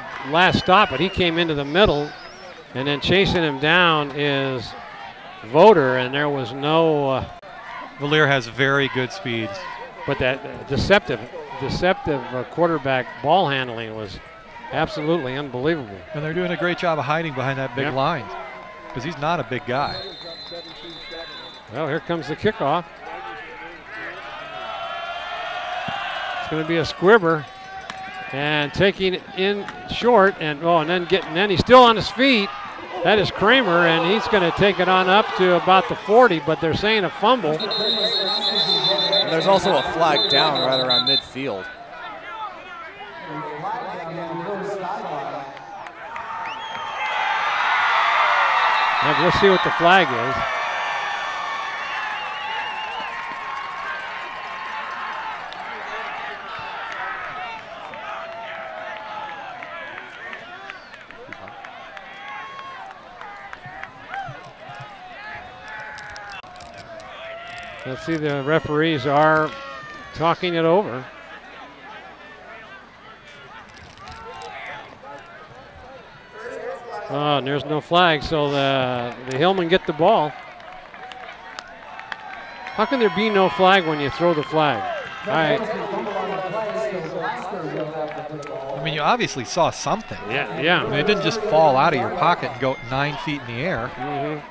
stop, but he came into the middle, and then chasing him down is Voter, and there was no. Valaire has very good speed. But that deceptive quarterback ball handling was absolutely unbelievable. And they're doing a great job of hiding behind that big line because he's not a big guy. Well, here comes the kickoff. It's going to be a squibber, and taking it in short, and then he's still on his feet. That is Kramer, and he's going to take it on up to about the 40, but they're saying a fumble. And there's also a flag down right around midfield. Let's see what the flag is. Let's see, the referees are talking it over. Oh, and there's no flag, so the Hillmen get the ball. How can there be no flag when you throw the flag? All right. I mean, you obviously saw something. Yeah. I mean, it didn't just fall out of your pocket and go 9 feet in the air. Mm-hmm.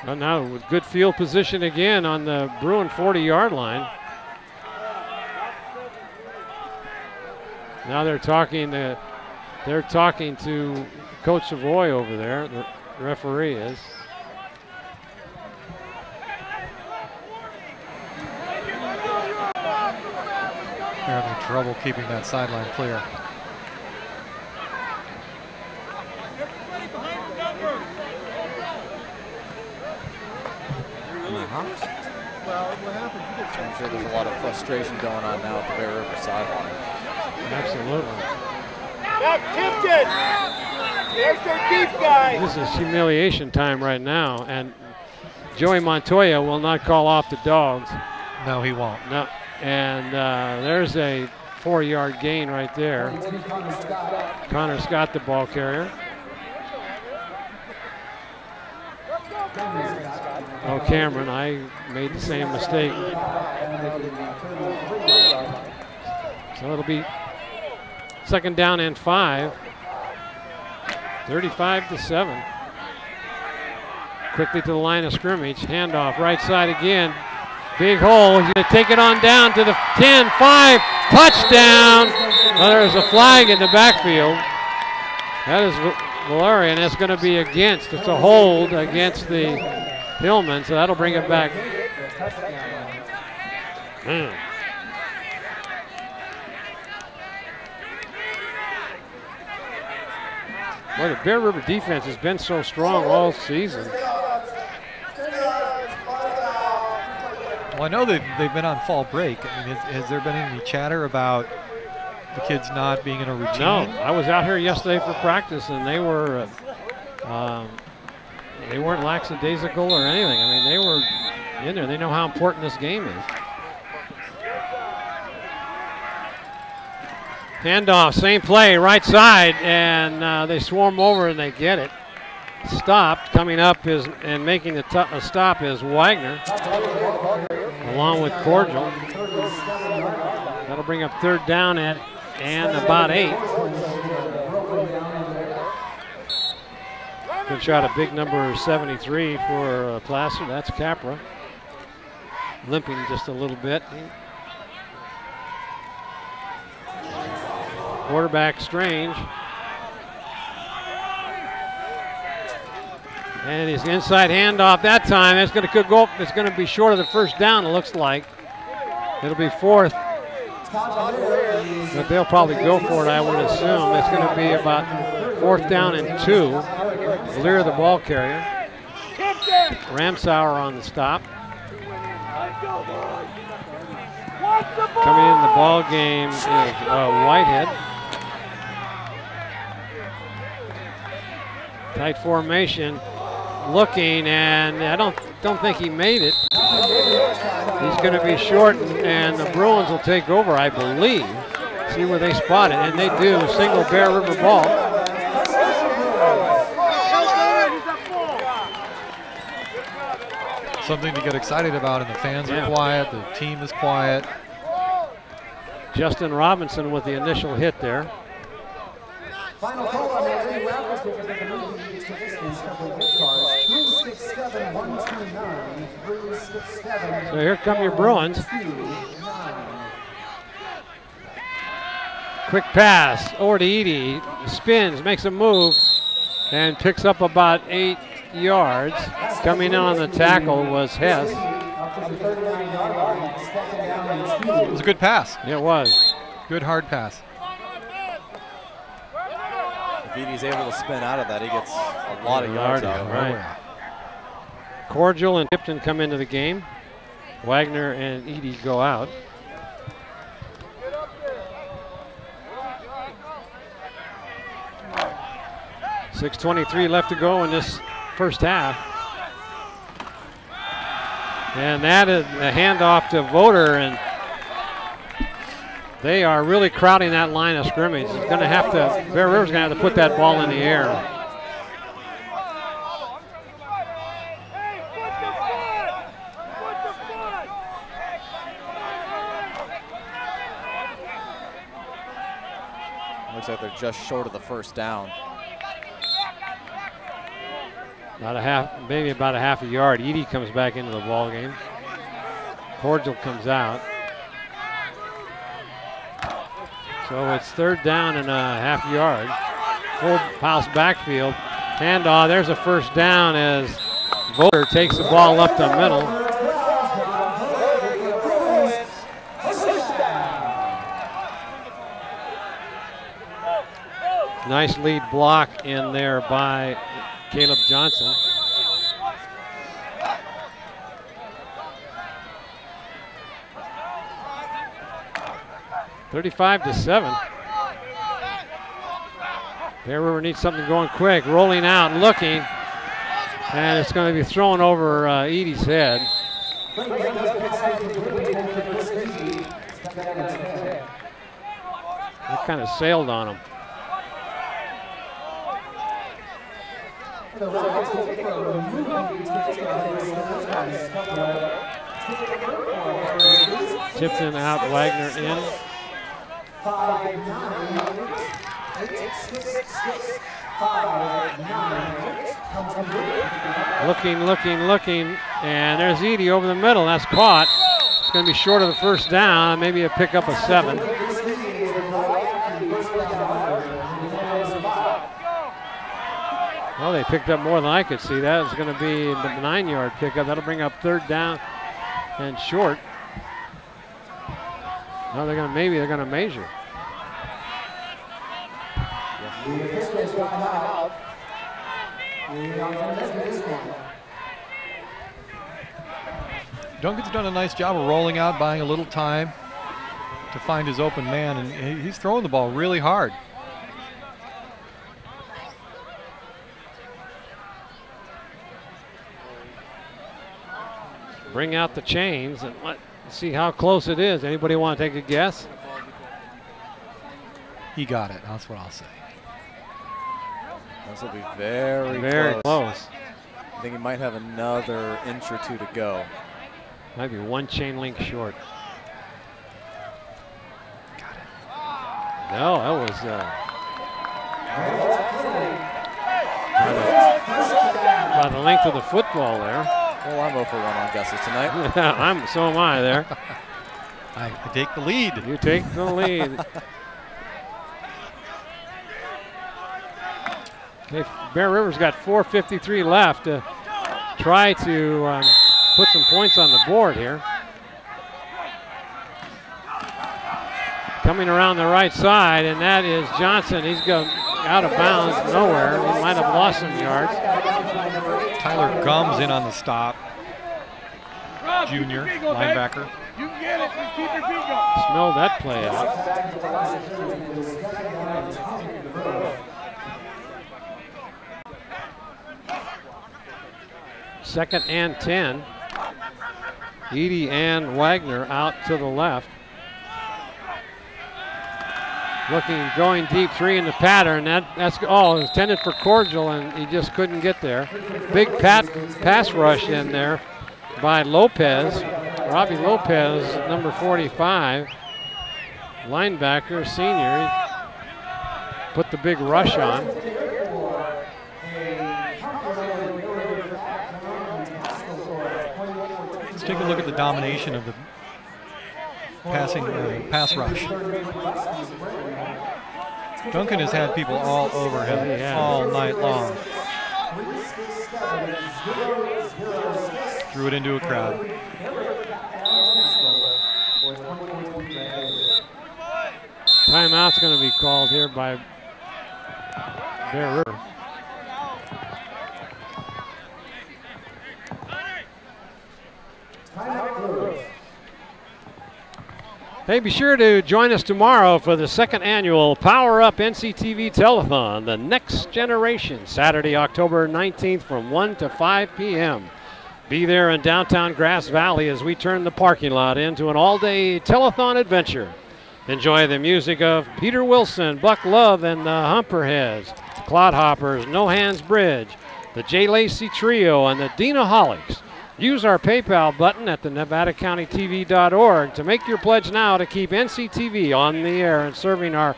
Well, now with good field position again on the Bruin 40-yard line. Now they're talking to Coach Savoy over there. The referee is. They're having trouble keeping that sideline clear. I'm sure there's a lot of frustration going on now at the Bear River sideline. Absolutely. Tipton! There's their deep guy! This is humiliation time right now, and Joey Montoya will not call off the dogs. No, he won't. No, and there's a 4-yard gain right there. Connor Scott, the ball carrier. Oh, Cameron, I made the same mistake. So it'll be second down and 5. 35-7. Quickly to the line of scrimmage. Handoff right side again. Big hole. He's going to take it on down to the 10, 5. Touchdown. Well, there's a flag in the backfield. That is Valerian. That's going to be against. It's a hold against the Hillmen, so that'll bring it back. Well, the Bear River defense has been so strong all season. Well, I know they've been on fall break. I mean, has there been any chatter about the kids not being in a routine? No, I was out here yesterday for practice, and they were they weren't lackadaisical or anything. I mean, they were in there. They know how important this game is. Handoff, same play, right side, and they swarm over and they get it. Stopped, coming up is and making the stop is Wagner, along with Cordial. That'll bring up third down and about 8. Good shot at big number 73 for Placer. That's Capra. Limping just a little bit. Quarterback Strange. And his inside handoff that time. It's going to go. It's going to be short of the first down, it looks like. It'll be fourth. But they'll probably go for it, I would assume. It's going to be about 4th down and 2. Clear the ball carrier. Ramsauer on the stop. Coming in the ball game is Whitehead. Tight formation, looking, and I don't think he made it. He's going to be short, and the Bruins will take over, I believe. See where they spot it, and they do. Single Bear River ball. Something to get excited about, and the fans are quiet, the team is quiet. Justin Robinson with the initial hit there. Final call on the lead raffle ticket at the movie to this is number gift cards 367129 367. So here come your Bruins. Quick pass over to Edie. Spins, makes a move, and picks up about 8 yards. Coming in on the tackle was Hess. It was a good pass. It was. Good hard pass. If Edie's able to spin out of that, he gets a lot of yards out. Right. Cordial and Tipton come into the game. Wagner and Edie go out. .6:23 left to go in this first half. And that is a handoff to Voter, and they are really crowding that line of scrimmage. It's going to have to, Bear River's going to have to put that ball in the air. Looks like they're just short of the first down. About a half, maybe about a half a yard. Edie comes back into the ball game. Cordial comes out. So it's 3rd down and a half yard. Full house backfield. Handoff, there's a first down as Voter takes the ball up the middle. Nice lead block in there by Caleb Johnson. (35-7). Bear River needs something going quick. Rolling out, looking, and it's going to be thrown over Edie's head. It kind of sailed on him. Tipton out, Wagner in. Looking, and there's Edie over the middle. That's caught. It's going to be short of the first down, maybe a pickup of 7. Well, they picked up more than I could see. That was going to be the 9-yard pickup. That'll bring up 3rd down and short. No, they're going to, maybe they're going to measure. Duncan's done a nice job of rolling out, buying a little time to find his open man, and he's throwing the ball really hard. Bring out the chains and let's see how close it is. Anybody want to take a guess? He got it. That's what I'll say. This will be very close. I think he might have another inch or 2 to go. Might be 1 chain link short. Got it. No, that was by the length of the football there. Well, I'm 0 for 1 on guesses tonight. So am I there. I take the lead. You take the lead. Bear River's got 4:53 left to try to put some points on the board here. Coming around the right side, and that is Johnson. He's going out of bounds nowhere. He might have lost some yards. Tyler Gums in on the stop. Junior linebacker. You can get it. Just keep your feet going. Smelled that play out. Second and 10. Edie and Wagner out to the left. Looking, going deep, 3 in the pattern. That's all. It was intended for Cordial, and he just couldn't get there. Big pass rush in there by Lopez. Robbie Lopez, number 45, linebacker, senior. He put the big rush on. Let's take a look at the domination of the pass rush. Duncan has had people all over him all night long. Threw it into a crowd. Timeout's going to be called here by Bear River. Hey, be sure to join us tomorrow for the second annual Power Up NCTV Telethon, the next generation, Saturday, October 19th from 1 to 5 p.m. Be there in downtown Grass Valley as we turn the parking lot into an all-day telethon adventure. Enjoy the music of Peter Wilson, Buck Love and the Humperheads, Clodhoppers, No Hands Bridge, the Jay Lacey Trio, and the Dinaholics. Use our PayPal button at the NevadaCountyTV.org to make your pledge now to keep NCTV on the air and serving our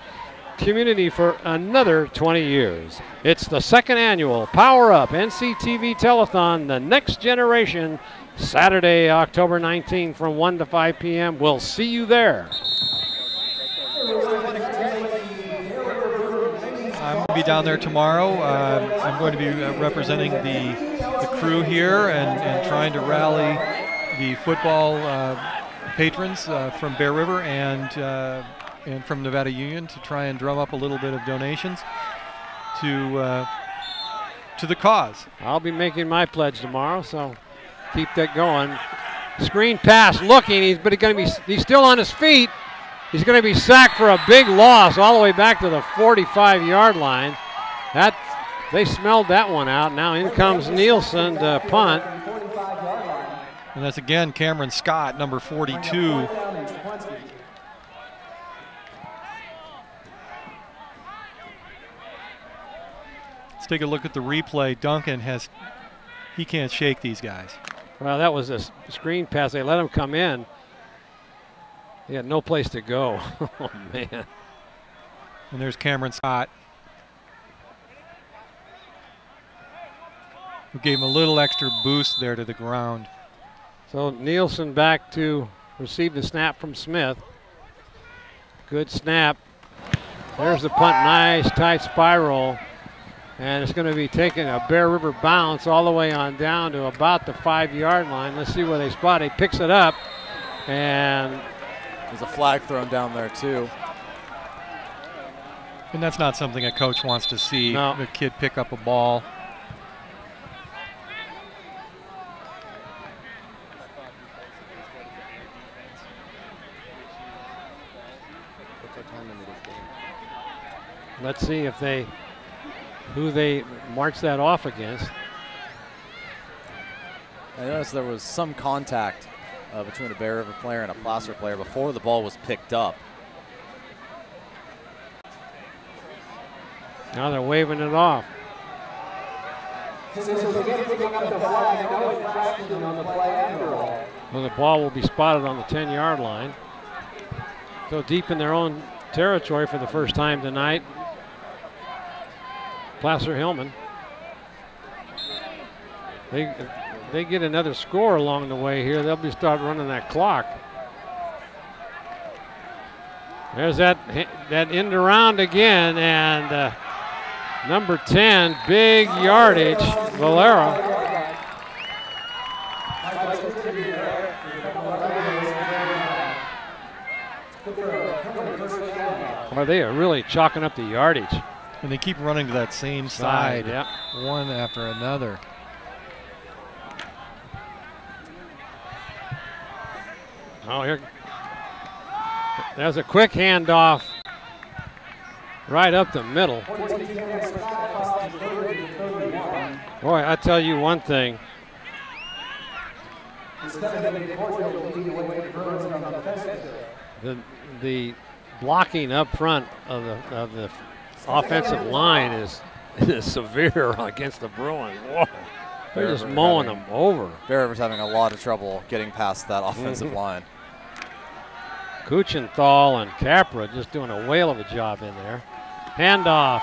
community for another 20 years. It's the second annual Power Up NCTV Telethon, the next generation, Saturday, October 19th from 1 to 5 p.m. We'll see you there. I'm going to be down there tomorrow. I'm going to be representing the crew here and trying to rally the football patrons from Bear River and from Nevada Union to try and drum up a little bit of donations to the cause. I'll be making my pledge tomorrow, so keep that going. Screen pass, looking. He's still on his feet. He's going to be sacked for a big loss all the way back to the 45-yard line. They smelled that one out. Now in comes Nielsen to punt. And that's again Cameron Scott, number 42. Let's take a look at the replay. Duncan he can't shake these guys. Well, that was a screen pass. They let him come in. He had no place to go. Oh, man. And there's Cameron Scott, who gave him a little extra boost there to the ground. So Nielsen back to receive the snap from Smith. Good snap. There's the punt. Nice tight spiral. And it's going to be taking a Bear River bounce all the way on down to about the 5-yard line. Let's see where they spot it. He picks it up. And there's a flag thrown down there too. And that's not something a coach wants to see, the kid pick up a ball. Let's see if who they march that off against. I noticed there was some contact between a Bear River player and a Placer player before the ball was picked up. Now they're waving it off. Well, the ball will be spotted on the 10-yard line. So deep in their own territory for the first time tonight. Placer Hillmen. They get another score along the way here. They'll start running that clock. There's that end around again, and Number 10, big yardage, Valera. Well, they are really chalking up the yardage. And they keep running to that same side, yeah. One after another. Oh, here. There's a quick handoff right up the middle. Boy, I tell you one thing. The blocking up front of the offensive line is severe against the Bruins. Whoa. They're just mowing them over. Bear River's having a lot of trouble getting past that offensive line. Kuchenthal and Capra just doing a whale of a job in there. Handoff.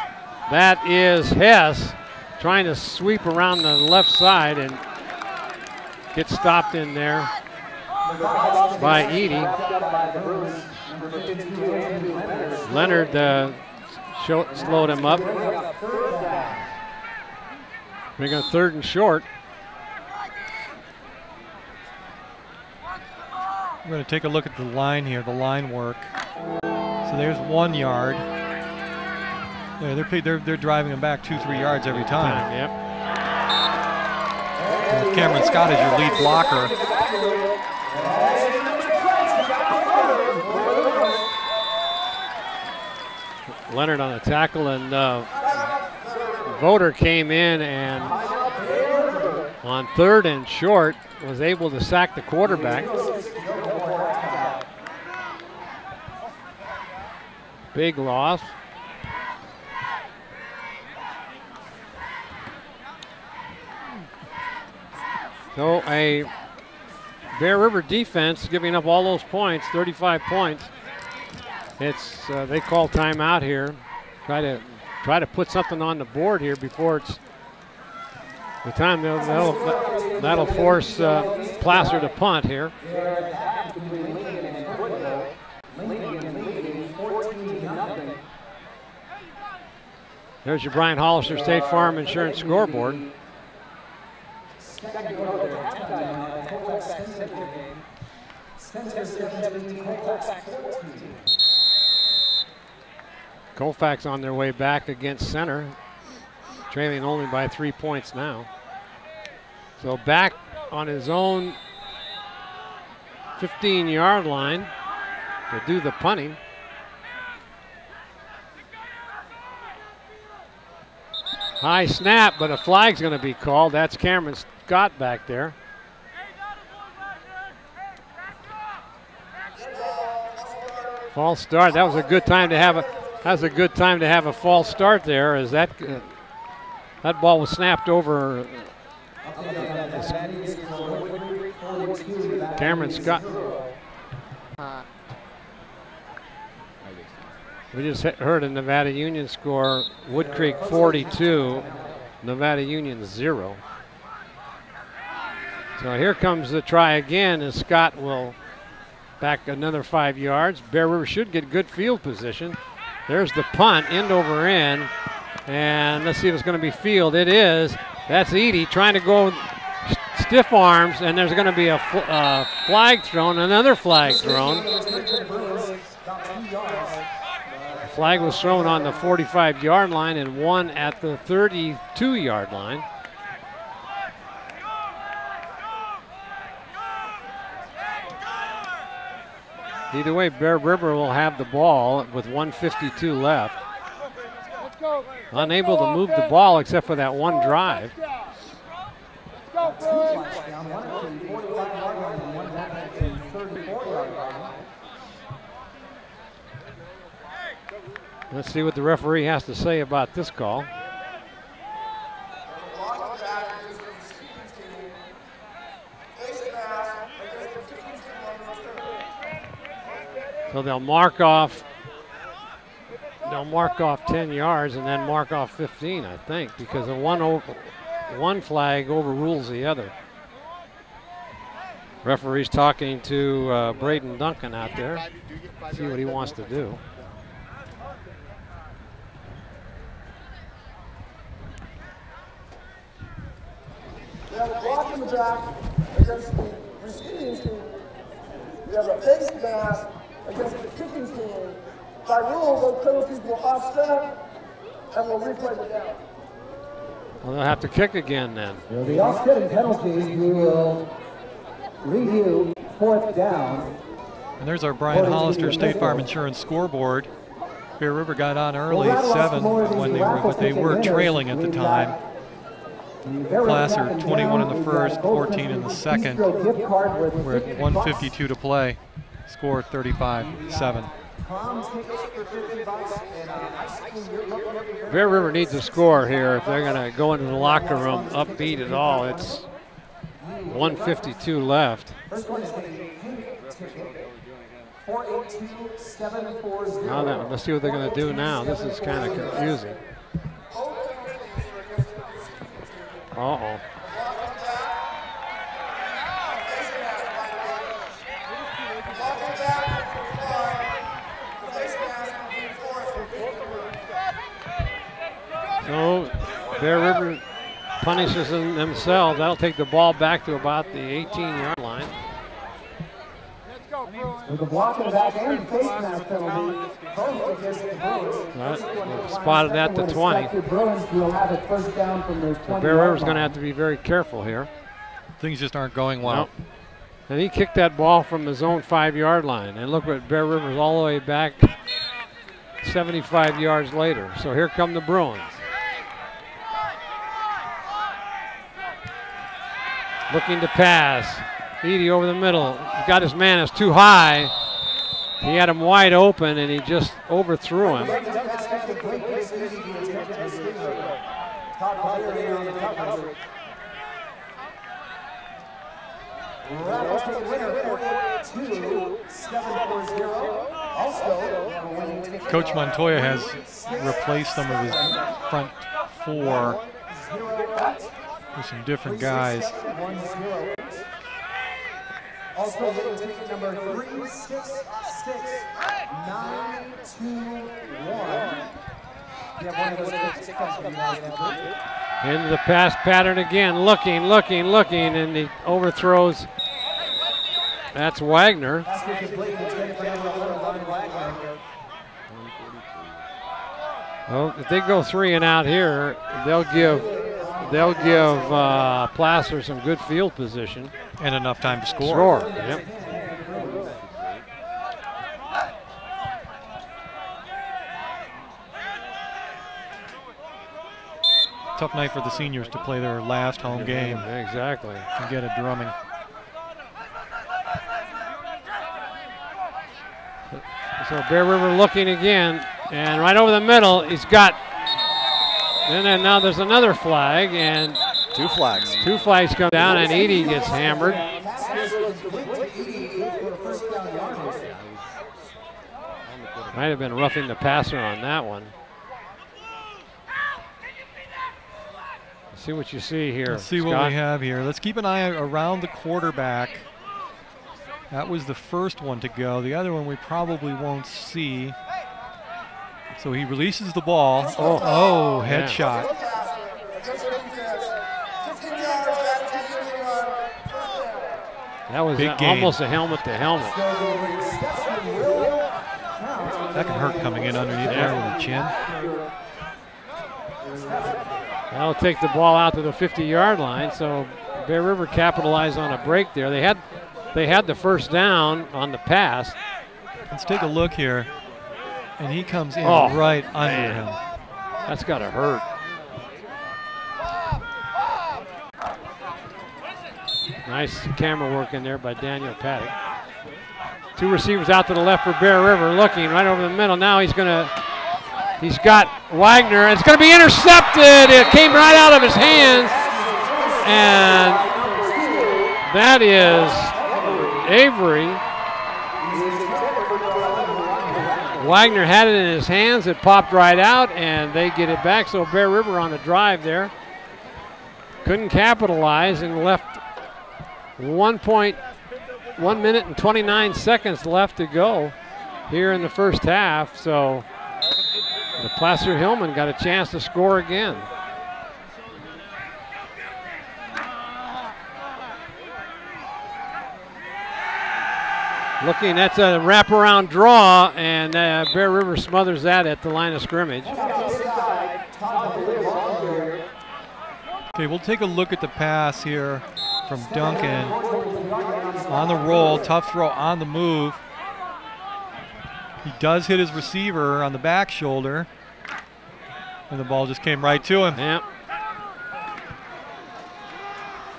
That is Hess trying to sweep around the left side and get stopped in there by Edie. Leonard slowed him up. Bring a 3rd and short. We're going to take a look at the line here, the line work. So there's 1 yard. They're driving them back 2-3 yards every time. Yep. And Cameron Scott is your lead blocker. Leonard on the tackle, and Voter came in and on 3rd and short was able to sack the quarterback. Big loss. So a Bear River defense giving up all those points, 35 points. It's they call timeout here. Try to put something on the board here before it's the time. That'll force Placer to punt here. There's your Brian Hollister State Farm Insurance scoreboard. Colfax on their way back against Center, trailing only by 3 points now. So back on his own 15-yard line to do the punting. High snap, but a flag's going to be called. That's Cameron Scott back there. False start. That was a good time to have a. That's a good time to have a false start there, as that ball was snapped over Cameron Scott. We just heard a Nevada Union score, Wood Creek 42, Nevada Union 0. So here comes the try again, as Scott will back another 5 yards. Bear River should get good field position. There's the punt, end over end, and let's see if it's going to be field. It is. That's Edie trying to go stiff arms, and there's going to be a flag thrown, another flag thrown. The flag was thrown on the 45-yard line and one at the 32-yard line. Either way, Bear River will have the ball with 1:52 left. Unable to move the ball except for that one drive. Let's see what the referee has to say about this call. So they'll mark off 10 yards and then mark off 15, I think, because the one flag overrules the other. Referee's talking to Braden Duncan out there. See what he wants to do. We have a block in the back against the receiving team. We have a face mask against the kicking team. By rule, those penalties will offset and will replay the down. Well, they'll have to kick again then. The offsetting penalties, we will review 4th down. And there's our Brian Hollister State Farm Insurance scoreboard. Bear River got on early, 7 but they were trailing at the time. Placer 21 in the first, 14 in the second. We're at 1:52 to play. Score 35-7. Bear River needs a score here if they're going to go into the locker room upbeat at all. It's 1:52 left. Now then, let's see what they're going to do now. This is kind of confusing. Uh-oh. So Bear River punishes themselves. That'll take the ball back to about the 18-yard line. With the block in the back and face mask penalty, both against the Bruins. Spotted at the 20. Bruins will have a first down from their 20. Bear River's going to have to be very careful here. Things just aren't going well. Nope. And he kicked that ball from his own 5-yard line. And look what Bear River's all the way back 75 yards later. So here come the Bruins. Looking to pass. Edie over the middle. He got his man as too high. He had him wide open and he just overthrew him. Coach Montoya has replaced some of his front 4 with some different guys. Also hitting ticket number 366921. Into the pass pattern again, looking, and he overthrows. That's Wagner. Well, if they go 3 and out here, they'll give Placer some good field position. And enough time to score. Yep. Tough night for the seniors to play their last home game. Exactly. And get a drumming. So Bear River looking again, and right over the middle, he's got, and then now there's another flag, and Two flags come down, and Edie gets hammered. Might have been roughing the passer on that one. Let's see what you see here. Let's see Scott. what we have here. Let's keep an eye around the quarterback. That was the first one to go. The other one we probably won't see. So he releases the ball. Oh, headshot. That was almost a helmet to helmet. That can hurt coming in underneath there with the chin. That'll take the ball out to the 50-yard line. So Bear River capitalized on a break there. They had the first down on the pass. Let's take a look here. And he comes in right under him. That's got to hurt. Nice camera work in there by Daniel Paddock. 2 receivers out to the left for Bear River, looking right over the middle. Now he's got Wagner. It's going to be intercepted. It came right out of his hands. And that is Avery. Wagner had it in his hands. It popped right out, and they get it back. So Bear River on the drive there. Couldn't capitalize and left 1 minute and 29 seconds left to go here in the first half. So the Placer Hillmen got a chance to score again. Looking at a wraparound draw, and Bear River smothers that at the line of scrimmage. Okay, we'll take a look at the pass here from Duncan. On the roll, tough throw on the move. He does hit his receiver on the back shoulder, and the ball just came right to him. Yep.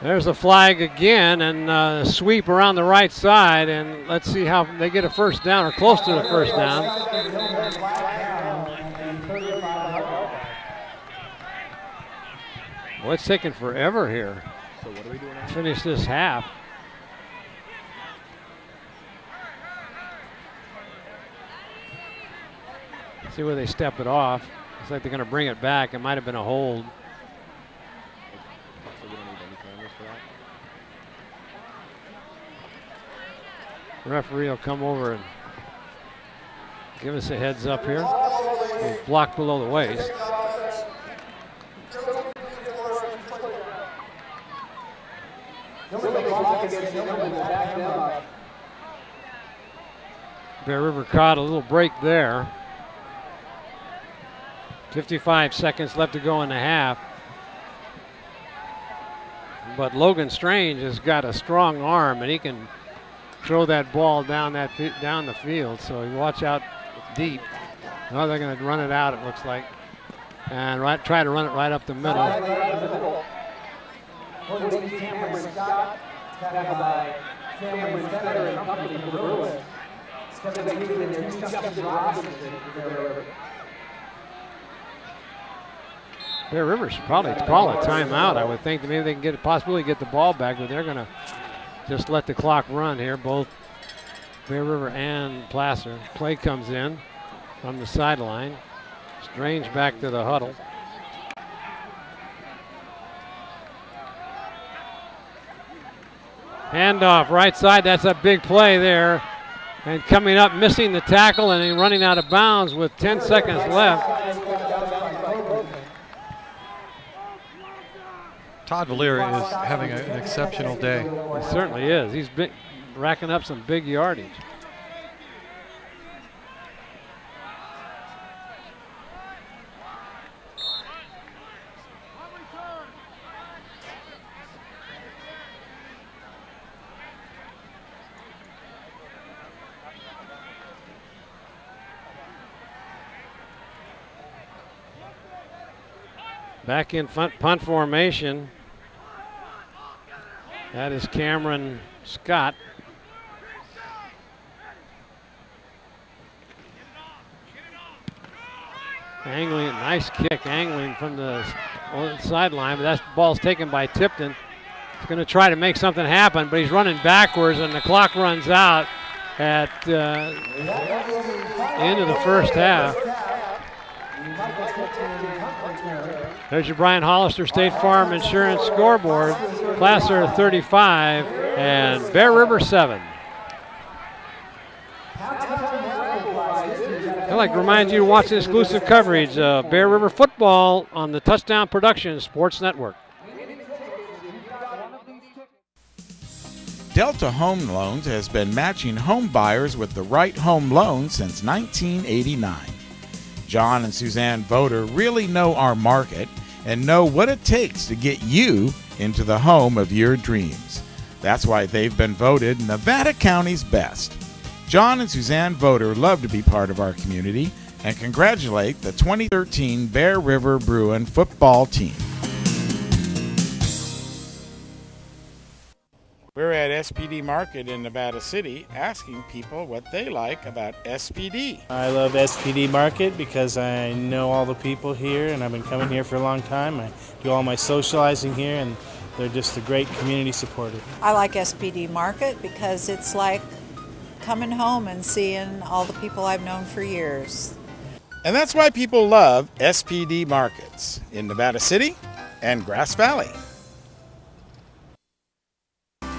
There's a flag again, and a sweep around the right side, and let's see how they get a first down or close to the first down. Well, it's taking forever here. So what are we doing now? Finish this half. See where they step it off. Looks like they're going to bring it back. It might have been a hold. So we don't need any cameras for that? Referee will come over and give us a heads up here. We'll block below the waist. Bear River caught a little break there. 55 seconds left to go in the half. But Logan Strange has got a strong arm, and he can throw that ball down the field. So you watch out deep. Now they're going to run it out, it looks like, and try to run it right up the middle. Bear River should probably call a timeout, I would think. Maybe they can possibly get the ball back, but they're going to just let the clock run here, both Bear River and Placer. Play comes in from the sideline. Strange back to the huddle. Handoff right side, that's a big play there. And coming up, missing the tackle and running out of bounds with 10 seconds left. Todd Valeri is having an exceptional day. He certainly is. He's been racking up some big yardage. Back in punt formation. That is Cameron Scott. Angling, nice kick, angling from the sideline, but that ball's taken by Tipton. He's going to try to make something happen, but he's running backwards, and the clock runs out at the end of the first half. There's your Brian Hollister State Farm Insurance scoreboard. Placer 35 and Bear River 7. I'd like to remind you to watch the exclusive coverage of Bear River football on the Touchdown Productions Sports Network. Delta Home Loans has been matching home buyers with the right home loan since 1989. John and Suzanne Voter really know our market and know what it takes to get you into the home of your dreams. That's why they've been voted Nevada County's best. John and Suzanne Voter love to be part of our community and congratulate the 2013 Bear River Bruin football team. We're at SPD Market in Nevada City asking people what they like about SPD. I love SPD Market because I know all the people here and I've been coming here for a long time. I do all my socializing here and they're just a great community supporter. I like SPD Market because it's like coming home and seeing all the people I've known for years. And that's why people love SPD Markets in Nevada City and Grass Valley.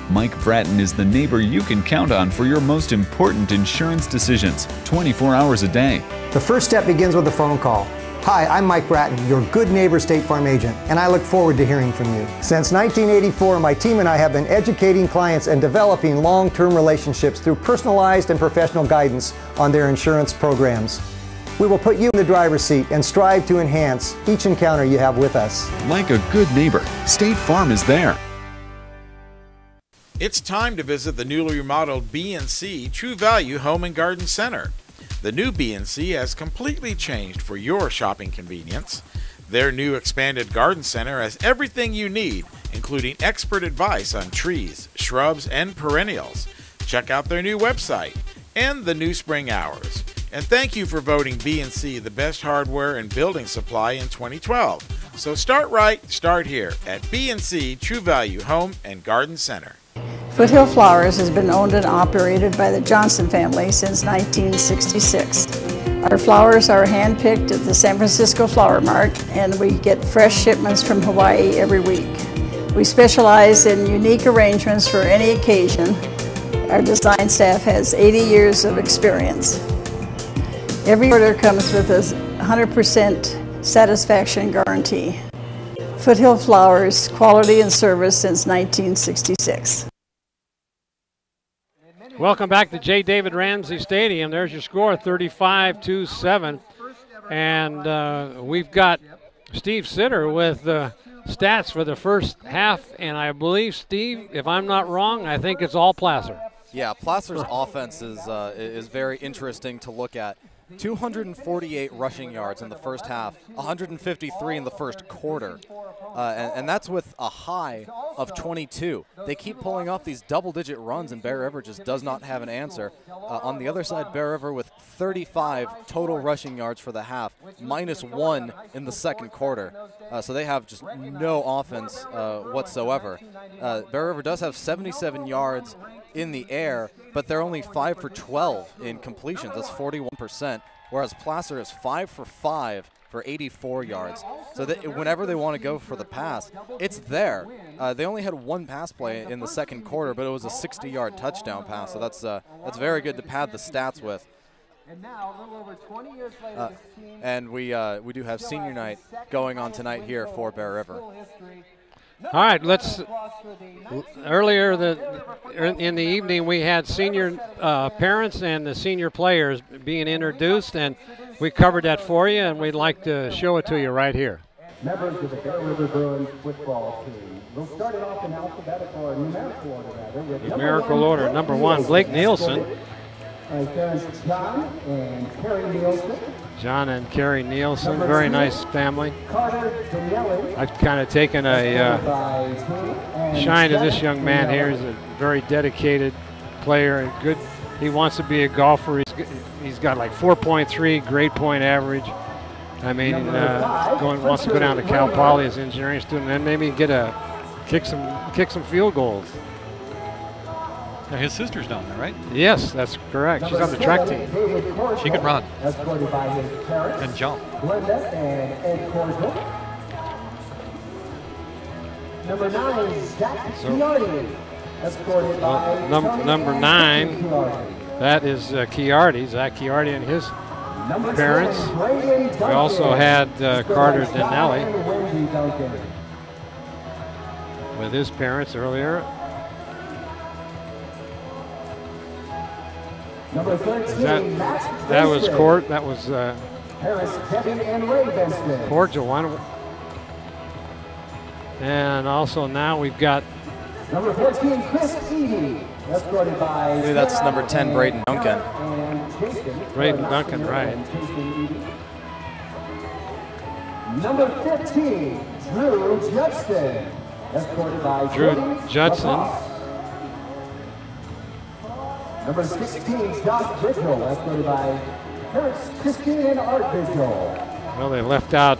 Mike Bratton is the neighbor you can count on for your most important insurance decisions, 24 hours a day. The first step begins with a phone call. Hi, I'm Mike Bratton, your good neighbor State Farm agent, and I look forward to hearing from you. Since 1984, my team and I have been educating clients and developing long-term relationships through personalized and professional guidance on their insurance programs. We will put you in the driver's seat and strive to enhance each encounter you have with us. Like a good neighbor, State Farm is there. It's time to visit the newly remodeled B&C True Value Home and Garden Center. The new B&C has completely changed for your shopping convenience. Their new expanded garden center has everything you need, including expert advice on trees, shrubs, and perennials. Check out their new website and the new spring hours. And thank you for voting B&C the best hardware and building supply in 2012. So start right, start here at B&C True Value Home and Garden Center. Foothill Flowers has been owned and operated by the Johnson family since 1966. Our flowers are hand-picked at the San Francisco Flower Mart, and we get fresh shipments from Hawaii every week. We specialize in unique arrangements for any occasion. Our design staff has 80 years of experience. Every order comes with a 100% satisfaction guarantee. Foothill Flowers, quality and service since 1966. Welcome back to J. David Ramsey Stadium. There's your score, 35-7. And we've got Steve Sitter with stats for the first half. And I believe, Steve, if I'm not wrong, I think it's all Placer. Yeah, Placer's offense is very interesting to look at. 248 rushing yards in the first half, 153 in the first quarter, and that's with a high of 22. They keep pulling off these double-digit runs, and Bear River just does not have an answer. On the other side, Bear River with 35 total rushing yards for the half, -1 in the second quarter. So they have just no offense whatsoever. Bear River does have 77 yards in the air, but they're only 5 for 12 in completions. That's 41%, whereas Placer is 5 for 5 for 84 yards. So that whenever they want to go for the pass, it's there. They only had one pass play in the second quarter, but it was a 60-yard touchdown pass. So that's very good to pad the stats with. And now, a little over 20 years later, and we do have senior night going on tonight here for Bear River. All right, earlier in the evening we had senior parents and the senior players being introduced, and we covered that for you, and we'd like to show it to you right here. Members of the Bear River Bruins football team. We'll start it off in alphabetical or numerical order, rather. Numerical order. Number 1, Blake Nielsen. John and Carrie Nielsen. John and Carrie Nielsen, very nice family. Carter Danielli. I've kind of taken a shine to this young man here. He's a very dedicated player and good. He wants to be a golfer. He's got like 4.3 grade point average. I mean, wants to go down to Cal Poly as an engineering student and maybe kick some field goals. Now his sister's down there, right? Yes, that's correct. She's on the track team. She could run and jump. Number 9, Zach Chiardi. Escorted by number 9, that is Chiardi, Zach Chiardi and his parents. We also had Carter Danielli with his parents earlier. Number 13, that was Court. That was Harris, Debbie, and Ray Benston. Cordial one. And also now we've got number 14, Chris Eady, escorted by. That's number 10, Braden Duncan. Braden Duncan, right. Number 15, Drew Judson, escorted by Drew Judson. Number 16, Josh Vigil, escorted by Harris, Christine, and Art Vigil. Well, they left out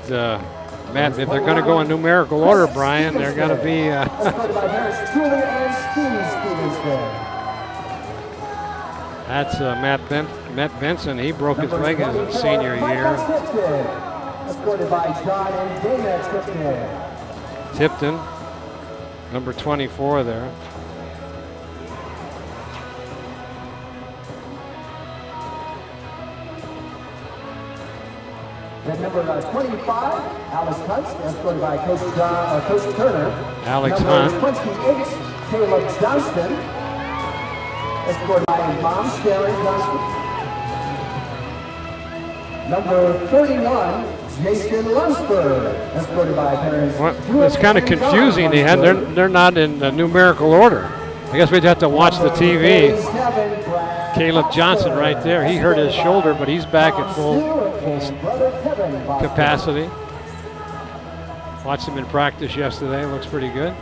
Matt. If they're going to go in numerical order, Brian, they're going to be. Escorted by Harris, Julie, and Steve Stevenson. That's Matt Benson. He broke his leg in his senior year. Escorted by John and Dana Tipton. Tipton, number 24 there. Then number 25, Alex Hunt, escorted by Coach Turner. Alex number Hunt. 28, Caleb Johnston, escorted by Mom Sharon Johnston. Number 31, Jason Lunsford, escorted by parents. Well, it's kind of confusing. They're not in numerical order. I guess we'd have to watch the TV. Caleb Johnson right there. He hurt his shoulder, but he's back at full capacity. Watched him in practice yesterday. Looks pretty good.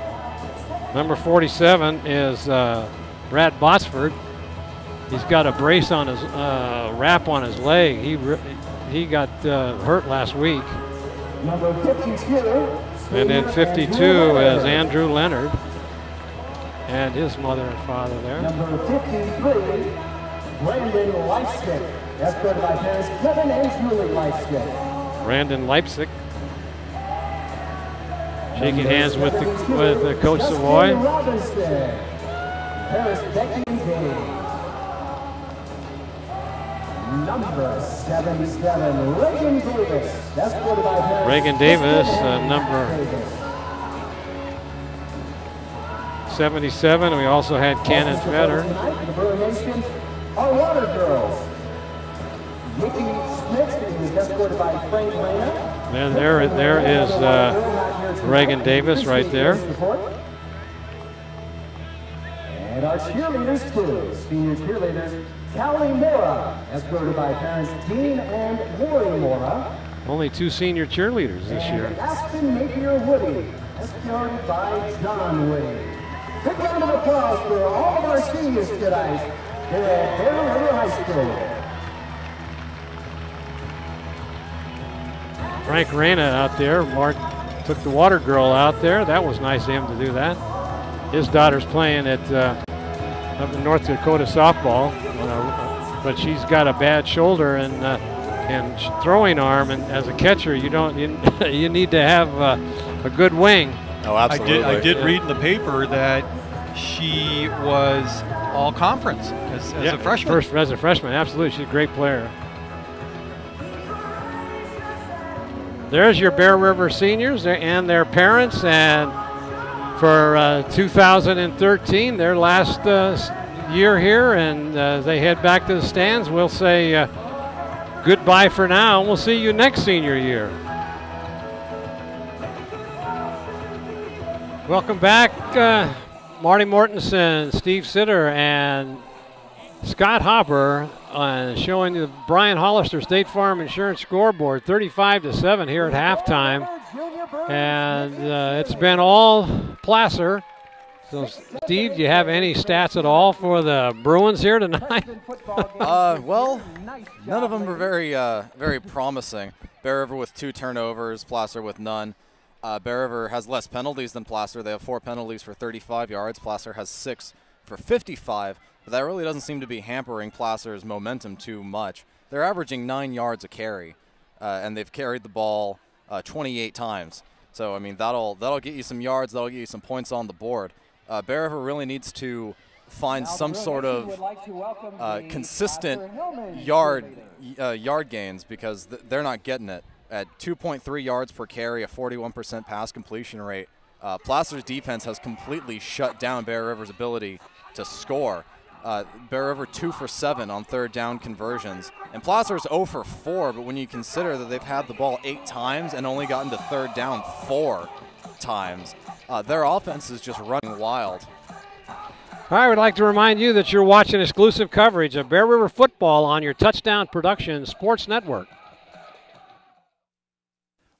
Number 47 is Brad Botsford. He's got a brace on his wrap on his leg. He got hurt last week. Number 52. And then 52 is Andrew Leonard and his mother and father there. Number 53, Brandon Leipzig, escorted by parents Kevin and Julie Leipzig. Brandon Leipzig shaking hands with Coach Savoy. Paris Becky Day. Number 77, Reagan Davis, escorted by parents. Reagan Davis, number 77. We also had Cannon Fetter. Tonight, the Brewer Nation, our Water Girls. Nikki Smith is escorted by Frank Reyna. There is Reagan Davis right there. And our cheerleaders too, senior cheerleaders, Callie Mora, escorted by parents Dean and Lori Mora. Only 2 senior cheerleaders this year. Aspen Napier Woody, escorted by John Woody. Big round of applause for all of our seniors tonight here at Bear River High School. Frank Reyna out there. Mark took the water girl out there. That was nice of him to do that. His daughter's playing at up in North Dakota softball, but she's got a bad shoulder and throwing arm, and as a catcher, you need to have a good wing. Oh, absolutely. I did read in the paper that she was all conference as a freshman. As a freshman, absolutely. She's a great player. There's your Bear River seniors and their parents, and for 2013, their last year here, and they head back to the stands. We'll say goodbye for now, and we'll see you next senior year. Welcome back, Marty Mortensen, Steve Sitter, and Scott Hopper, showing the Brian Hollister State Farm Insurance scoreboard, 35-7 here at halftime. And it's been all Placer. So, Steve, do you have any stats at all for the Bruins here tonight? Well, none of them are very promising. Bear River with 2 turnovers, Placer with none. Bear River has less penalties than Placer. They have 4 penalties for 35 yards. Placer has 6 for 55. But that really doesn't seem to be hampering Placer's momentum too much. They're averaging 9 yards a carry, and they've carried the ball 28 times. So, I mean, that'll get you some yards. That'll get you some points on the board. Bear River really needs to find some sort of consistent yard gains, because they're not getting it. At 2.3 yards per carry, a 41% pass completion rate, Placer's defense has completely shut down Bear River's ability to score. Bear River 2 for 7 on 3rd down conversions. And Placer's 0 for 4, but when you consider that they've had the ball 8 times and only gotten to 3rd down 4 times, their offense is just running wild. I would like to remind you that you're watching exclusive coverage of Bear River football on your Touchdown Productions Sports Network.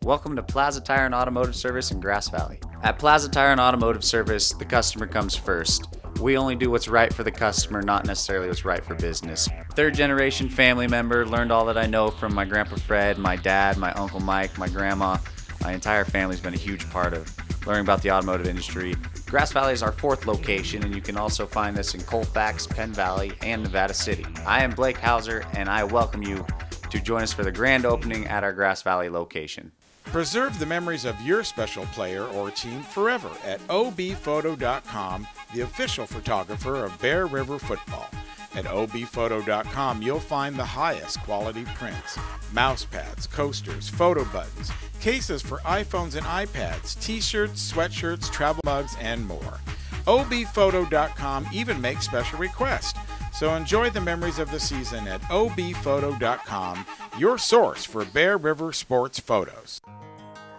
Welcome to Plaza Tire and Automotive Service in Grass Valley. At Plaza Tire and Automotive Service, the customer comes first. We only do what's right for the customer, not necessarily what's right for business. 3rd generation family member, learned all that I know from my Grandpa Fred, my dad, my Uncle Mike, my grandma. My entire family's been a huge part of learning about the automotive industry. Grass Valley is our 4th location, and you can also find us in Colfax, Penn Valley, and Nevada City. I am Blake Hauser, and I welcome you to join us for the grand opening at our Grass Valley location. Preserve the memories of your special player or team forever at obphoto.com, the official photographer of Bear River football. At obphoto.com, you'll find the highest quality prints, mouse pads, coasters, photo buttons, cases for iPhones and iPads, t-shirts, sweatshirts, travel mugs, and more. obphoto.com even makes special requests. So enjoy the memories of the season at obphoto.com, your source for Bear River sports photos.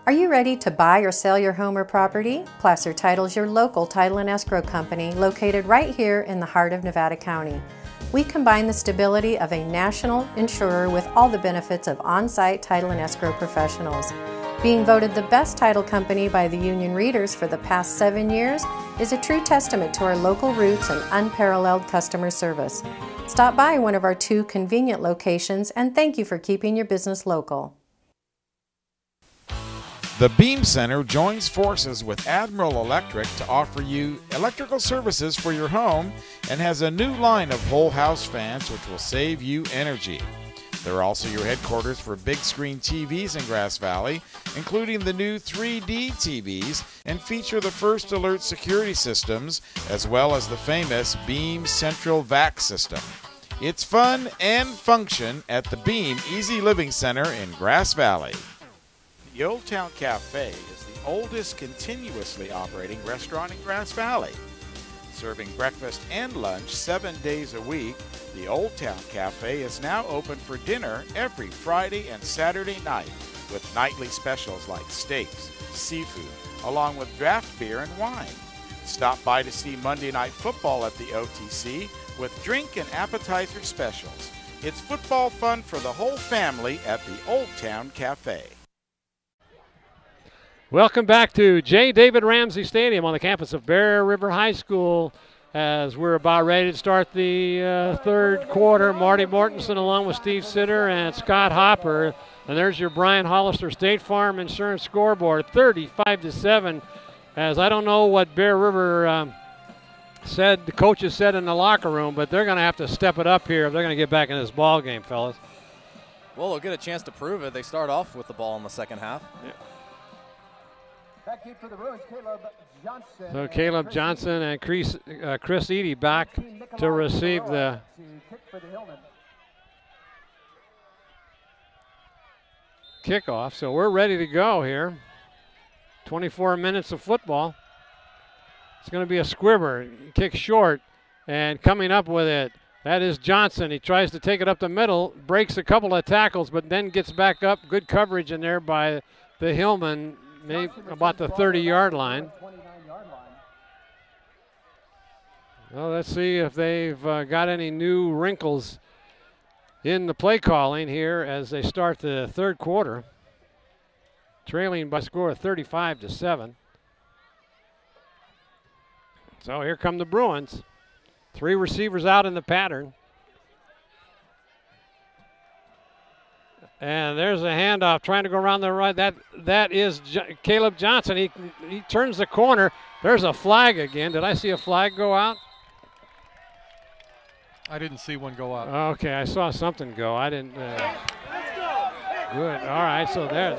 Are you ready to buy or sell your home or property? Placer Title is your local title and escrow company located right here in the heart of Nevada County. We combine the stability of a national insurer with all the benefits of on-site title and escrow professionals. Being voted the best title company by the union readers for the past 7 years is a true testament to our local roots and unparalleled customer service. Stop by one of our 2 convenient locations and thank you for keeping your business local. The Beam Center joins forces with Admiral Electric to offer you electrical services for your home and has a new line of whole house fans which will save you energy. They're also your headquarters for big screen TVs in Grass Valley, including the new 3D TVs, and feature the First Alert security systems as well as the famous Beam Central Vac system. It's fun and function at the Beam Easy Living Center in Grass Valley. The Old Town Cafe is the oldest continuously operating restaurant in Grass Valley. Serving breakfast and lunch 7 days a week, the Old Town Cafe is now open for dinner every Friday and Saturday night with nightly specials like steaks, seafood, along with draft beer and wine. Stop by to see Monday Night Football at the OTC with drink and appetizer specials. It's football fun for the whole family at the Old Town Cafe. Welcome back to J. David Ramsey Stadium on the campus of Bear River High School as we're about ready to start the third quarter. Marty Mortensen along with Steve Sitter and Scott Hopper. And there's your Brian Hollister State Farm Insurance scoreboard, 35-7. As I don't know what Bear River said, the coaches said in the locker room, but they're going to have to step it up here if they're going to get back in this ball game, fellas. Well, they'll get a chance to prove it. They start off with the ball in the second half. Yeah. Back for the Bruins, Caleb Johnson. So Caleb Johnson and Chris Eady back to receive the kickoff. So we're ready to go here. 24 minutes of football. It's going to be a squibber. Kick short and coming up with it. That is Johnson. He tries to take it up the middle, breaks a couple of tackles, but then gets back up. Good coverage in there by the Hillmen. Maybe about the 30-yard line. Well, let's see if they've got any new wrinkles in the play calling here as they start the third quarter. Trailing by a score of 35-7. So here come the Bruins. 3 receivers out in the pattern. And there's a handoff trying to go around the right. That is Caleb Johnson. He turns the corner. There's a flag again. Did I see a flag go out? I didn't see one go out. Okay, I saw something go. I didn't. Good. All right, so there.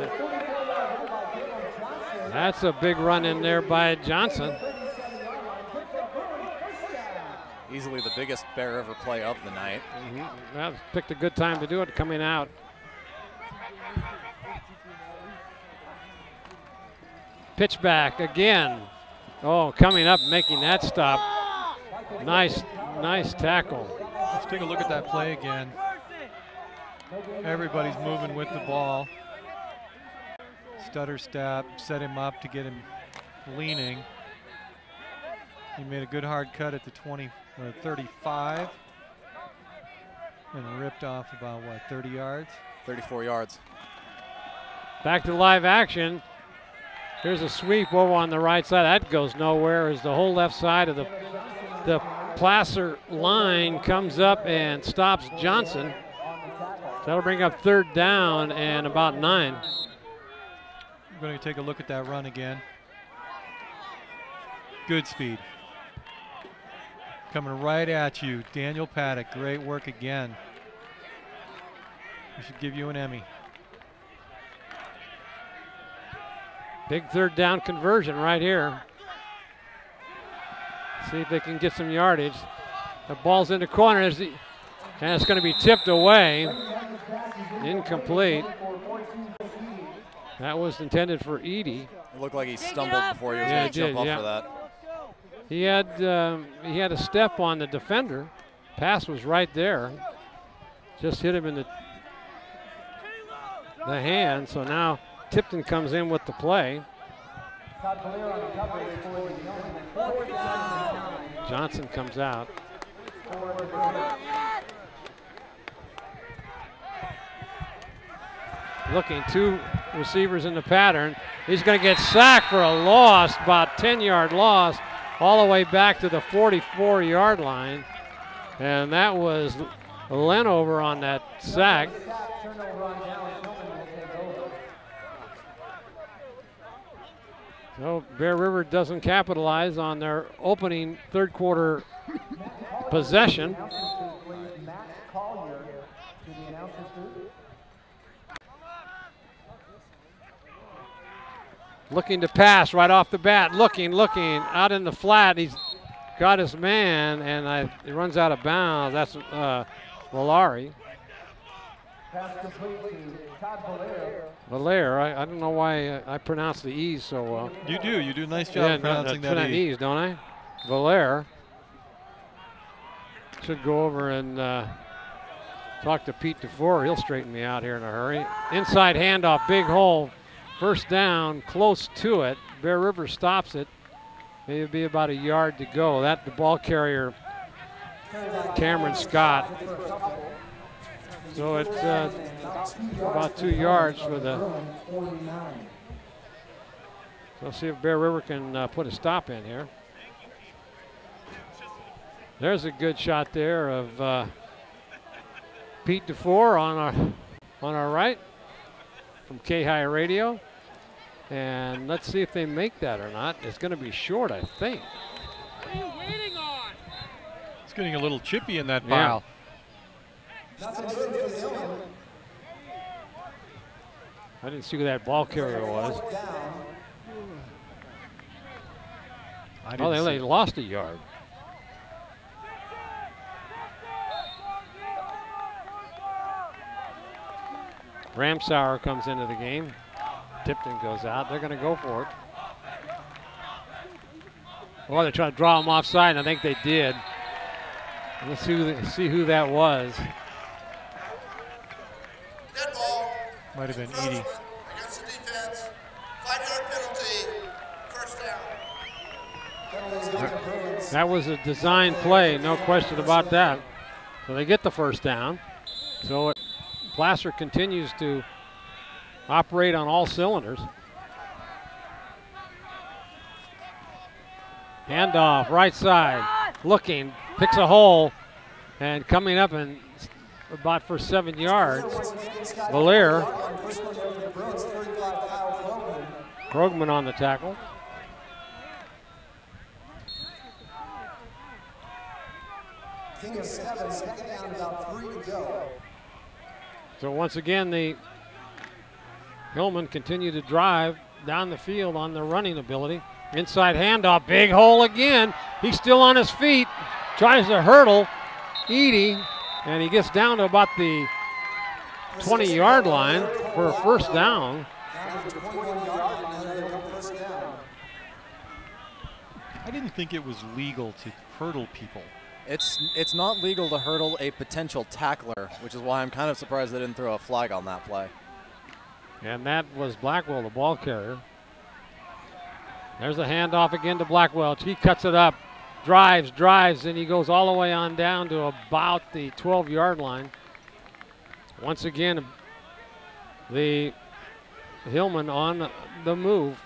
That's a big run in there by Johnson. Easily the biggest Bear River play of the night. Well, picked a good time to do it coming out. Pitch back again. Oh, coming up, making that stop. Nice tackle. Let's take a look at that play again. Everybody's moving with the ball. Stutter step, set him up to get him leaning. He made a good hard cut at the 35 and ripped off about, 30 yards? 34 yards. Back to live action. Here's a sweep over on the right side. That goes nowhere as the whole left side of the Placer line comes up and stops Johnson. That'll bring up third down and about 9. I'm going to take a look at that run again. Good speed. Coming right at you, Daniel Paddock. Great work again. We should give you an Emmy. Big third down conversion right here. See if they can get some yardage. The ball's in the corner, and it's going to be tipped away. Incomplete. That was intended for Edie. It looked like he stumbled before he was going to jump up for that. He had a step on the defender. Pass was right there. Just hit him in the hand. So now Tipton comes in with the play. Johnson comes out. Looking, 2 receivers in the pattern. He's going to get sacked for a loss, about 10-yard loss, all the way back to the 44-yard line. And that was Lenover on that sack. So Bear River doesn't capitalize on their opening third quarter possession. Looking to pass right off the bat. Looking out in the flat. He's got his man, and he runs out of bounds. That's Valari. Valaire. I don't know why I pronounce the E's so well. You do. You do a nice job pronouncing that E. E's, don't I? Valaire. Should go over and talk to Pete DeFore. He'll straighten me out here in a hurry. Inside handoff, big hole. First down, close to it. Bear River stops it. Maybe be about a yard to go. That the ball carrier, Cameron Scott. So it's about 2 yards for the. So let's see if Bear River can put a stop in here. There's a good shot there of Pete DeFore on our right from K-High Radio. And let's see if they make that or not. It's going to be short, I think. What are you waiting on? It's getting a little chippy in that pile. I didn't see who that ball carrier was. They lost a yard. Ramsauer comes into the game. Tipton goes out. They're going to go for it. Well, they're trying to draw him offside, and I think they did. Let's see who that was. Might have been Edie. Against the defense. 5-yard penalty. First down. That was a design play, no question about that. So they get the first down. So Placer continues to operate on all cylinders. Handoff, right side, looking, picks a hole, and coming up and about for 7 yards. Valaire. Krogman on the tackle. King of 7, second down, about 3 to go. So once again, the Hillmen continue to drive down the field on their running ability. Inside handoff, big hole again. He's still on his feet, tries to hurdle Edie, and he gets down to about the 20-yard line for a first down. I didn't think it was legal to hurdle people. It's not legal to hurdle a potential tackler, which is why I'm kind of surprised they didn't throw a flag on that play. And that was Blackwell, the ball carrier. There's a handoff again to Blackwell. He cuts it up, drives, and he goes all the way on down to about the 12-yard line. Once again, the Hillmen on the move.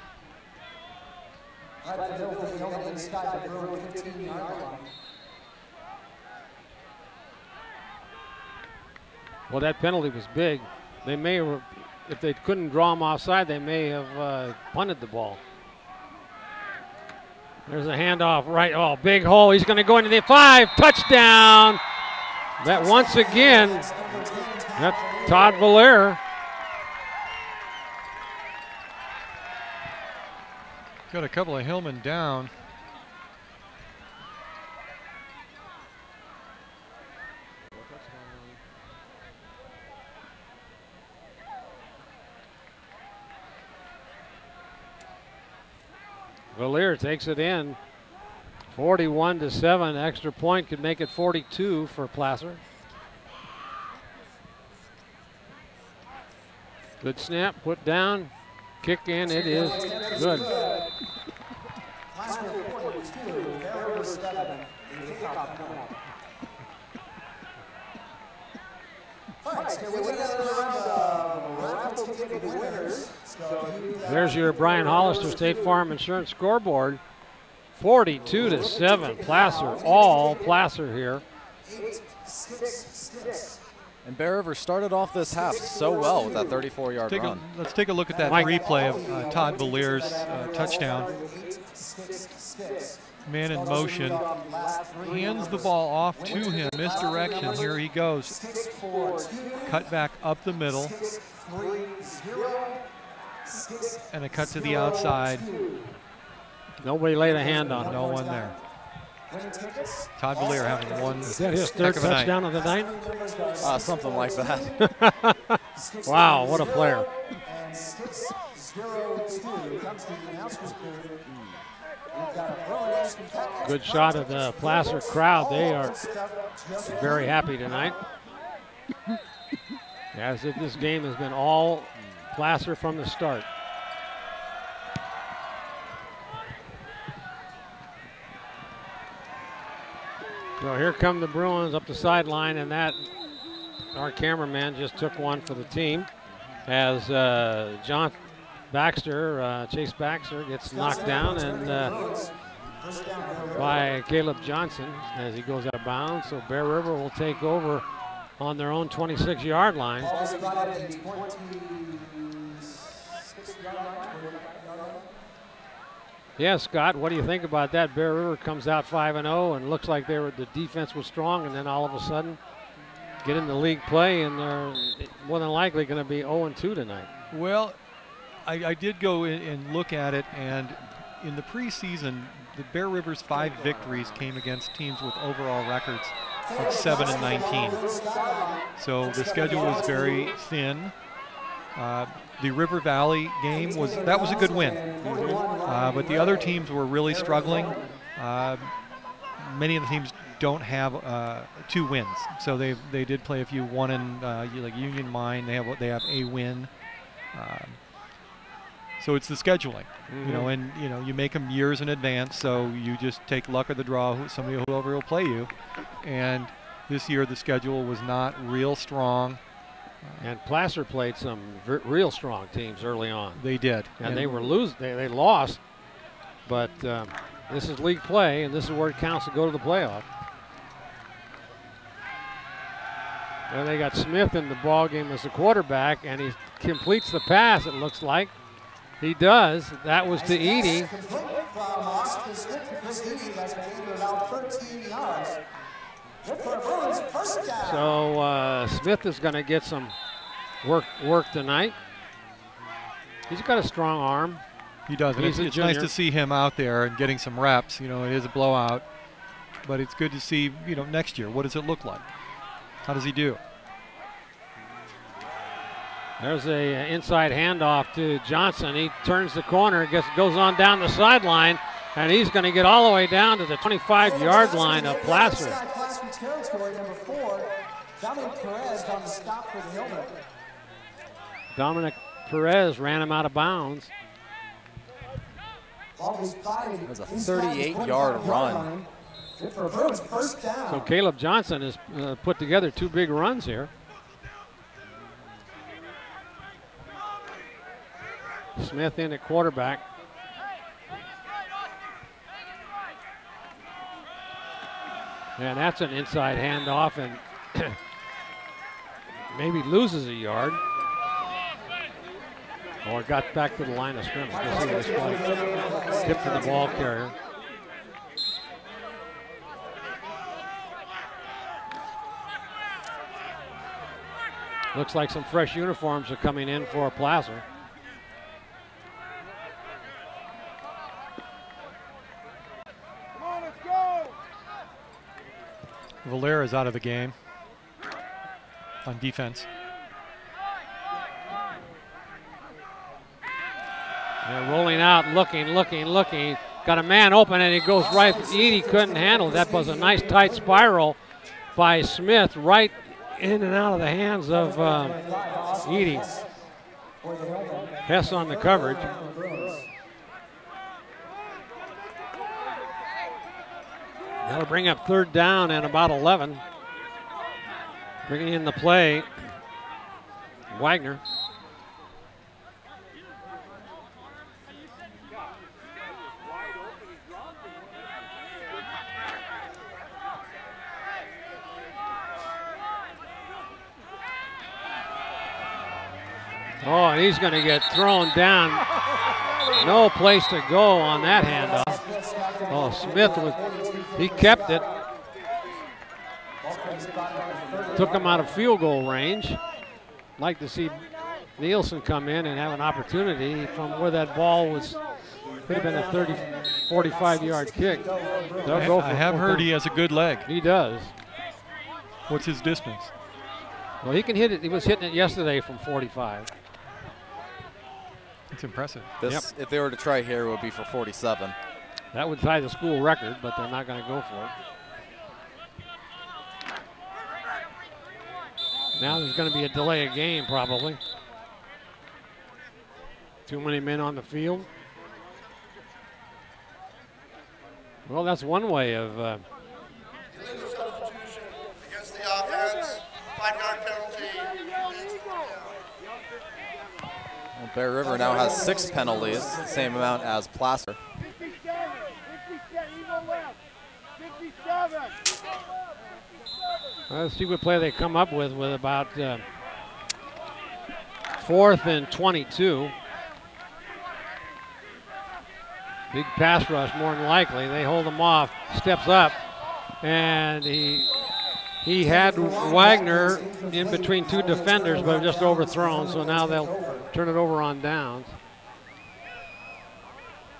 Well, that penalty was big. They may have, if they couldn't draw him offside, they may have punted the ball. There's a handoff right. Oh, big hole. He's going to go into the 5. Touchdown. That once again, that's Todd Valaire. Got a couple of Hillmen down. Valier takes it in. 41-7. Extra point could make it 42 for Placer. Good snap, put down, kick in, it is good. There's your Brian Hollister State Farm Insurance scoreboard. 42-7, Placer, all Placer here. And Bear River started off this half so well with that 34-yard run. Let's take a look at that replay of Todd Valier's touchdown. Man in motion, hands the ball off to him, misdirection, here he goes. Cut back up the middle, and a cut to the outside. Nobody laid a hand on him. No one there. Todd Valier having one. Is that his third touchdown of the night? Something like that. Wow, what a player. Good shot of the Placer crowd. They are very happy tonight. As if this game has been all Placer from the start. So here come the Bruins up the sideline, and that our cameraman just took one for the team as Chase Baxter gets knocked down and by Caleb Johnson as he goes out of bounds. So Bear River will take over on their own 26-yard line. Yeah, Scott, what do you think about that? Bear River comes out 5-0 and looks like the defense was strong, and then all of a sudden get in the league play, and they're more than likely going to be 0-2 tonight. Well, I did go in and look at it, and in the preseason, the Bear River's 5 victories came against teams with overall records of 7 and 19. So the schedule was very thin. The River Valley game was a good win, but the other teams were really struggling. Many of the teams don't have 2 wins, so they did play a few. One in like Union Mine, they have a win. So it's the scheduling, you know, and you make them years in advance, so you just take luck of the draw, whoever will play you. And this year the schedule was not real strong. And Placer played some real strong teams early on. They did, and they were they lost. But this is league play, and this is where it counts to go to the playoff. And they got Smith in the ball game as the quarterback, and he completes the pass. It looks like he does. That was to Edie. So Smith is going to get some work tonight. He's got a strong arm. He does. It's nice to see him out there and getting some reps. It is a blowout, but it's good to see. Next year, what does it look like? How does he do? There's a inside handoff to Johnson. He turns the corner, goes on down the sideline, and he's going to get all the way down to the 25-yard line of Placer. Dominic Perez ran him out of bounds. It was a 38-yard run. So Caleb Johnson has put together 2 big runs here. Smith in at quarterback. And that's an inside handoff, and maybe loses a yard. Or got back to the line of scrimmage. We'll see this play. Tip to the ball carrier. Looks like some fresh uniforms are coming in for Placer. Valera is out of the game on defense. They're rolling out, looking. got a man open and he goes right. Edie couldn't handle it. That was a nice tight spiral by Smith right in and out of the hands of Edie. Hess on the coverage. That'll bring up 3rd down and about 11. Bringing in the play, Wagner. Oh, and he's going to get thrown down. No place to go on that handoff. Oh, Smith, he kept it. Took him out of field goal range. Like to see Nielsen come in and have an opportunity from where that ball was. Could have been a 30, 45-yard kick. I have heard he has a good leg. He does. What's his distance? Well, he can hit it. He was hitting it yesterday from 45. It's impressive. This, if they were to try here, it would be for 47. That would tie the school record, but they're not going to go for it. Now there's going to be a delay of game, probably. Too many men on the field. Well, that's one way of. Illegal substitution against the offense. 5-yard penalty. Well, Bear River now has 6 penalties, same amount as Placer. 57. Let's see what play they come up with about 4th and 22. Big pass rush, more than likely. They hold him off, steps up, and he had Wagner in between 2 defenders, but just overthrown, so now they'll turn it over on downs.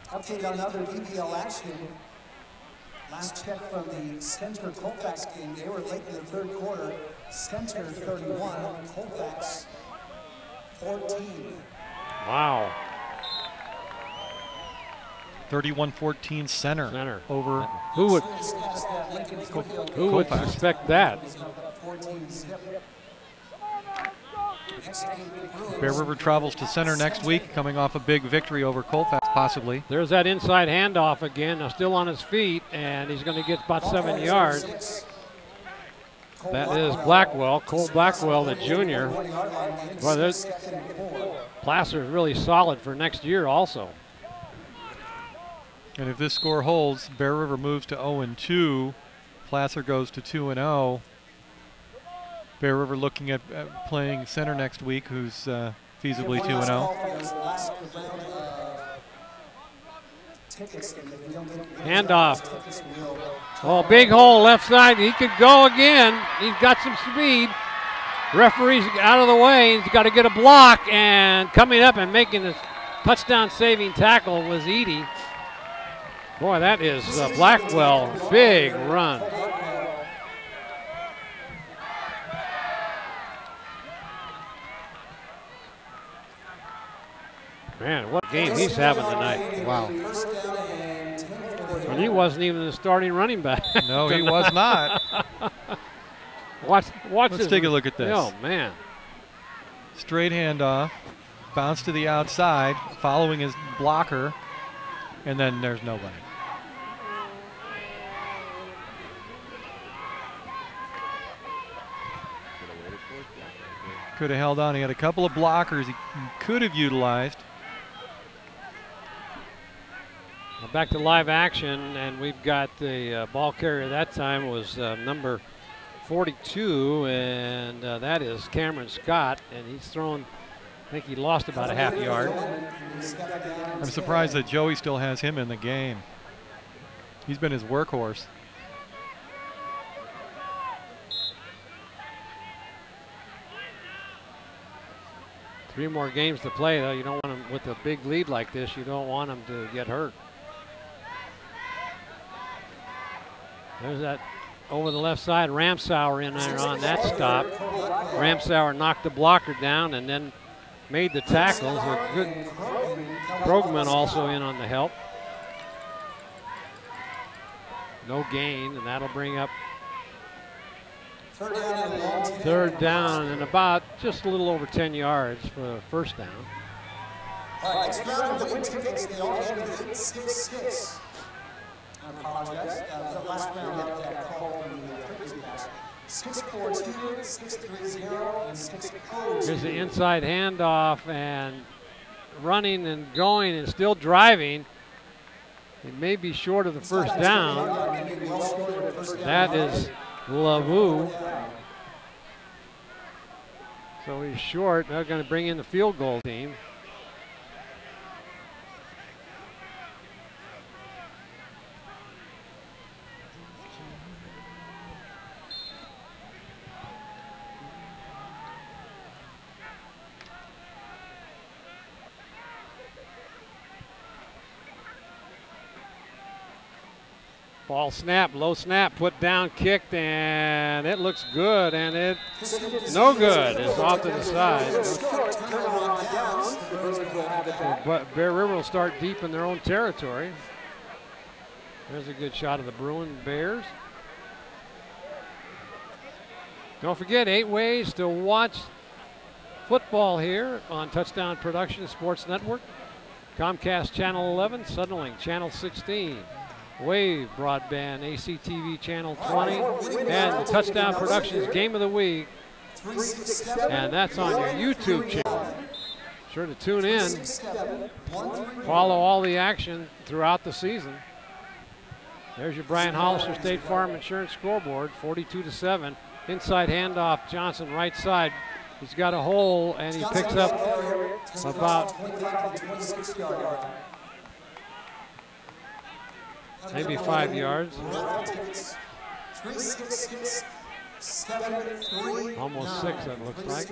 Update on other PBL action. Last check from the Center Colfax game, they were late in the 3rd quarter. Center 31, Colfax 14. Wow. 31-14 center. Over. Who would suspect that? Bear River travels to center next week, coming off a big victory over Colfax, possibly. There's that inside handoff again. Now still on his feet, and he's going to get about 7 yards. That is Blackwell, Cole Blackwell, the junior. Well, Placer is really solid for next year also. And if this score holds, Bear River moves to 0-2. Placer goes to 2-0. Bear River looking at playing center next week, who's feasibly 2-0. Handoff. Oh, big hole left side. He could go again. He's got some speed. Referee's out of the way. He's got to get a block. And coming up and making the touchdown-saving tackle was Edie. Boy, that is Blackwell. Big run. Man, what game he's having tonight. Wow. And he wasn't even the starting running back. No, he was not. Watch Let's take a look at this. Oh, man. Straight handoff. Bounce to the outside, following his blocker, and then there's nobody. Could have held on. He had a couple of blockers he could have utilized. Back to live action, and we've got the ball carrier that time was number 42, and that is Cameron Scott, and he's thrown, I think he lost about a half yard. I'm surprised that Joey still has him in the game. He's been his workhorse. Three more games to play, though. You don't want him with a big lead like this. You don't want him to get hurt. There's that over the left side. Ramsauer in there on that stop. Ramsauer knocked the blocker down and then made the tackles. A good Krogman also in on the help. no gain, and that'll bring up Third down and about just a little over 10 yards for a first down. All right, next round of the win tickets, they all ended 8-6-6. I apologize. The last round that call from the previous pass. 6-4-2, 6-3-0, and 6-0. Here's the inside handoff and running and going and still driving. He may be short of the first down. That is Lavu. So he's short. They're going to bring in the field goal team. Ball snap, low snap, put down, kicked, and it looks good, and it no good. It's off to the side. But Bear River will start deep in their own territory. There's a good shot of the Bruin Bears. Don't forget, 8 ways to watch football here on Touchdown Productions Sports Network. Comcast Channel 11, Suddenlink Channel 16. Wave Broadband, ACTV Channel 20, and the Touchdown Productions Game of the Week. And that's on your YouTube channel. Sure to tune in. Follow all the action throughout the season. There's your Brian Hollister State Farm Insurance scoreboard, 42-7. Inside handoff, Johnson right side. He's got a hole, and he picks up about maybe 5 yards. Almost 6, that looks like.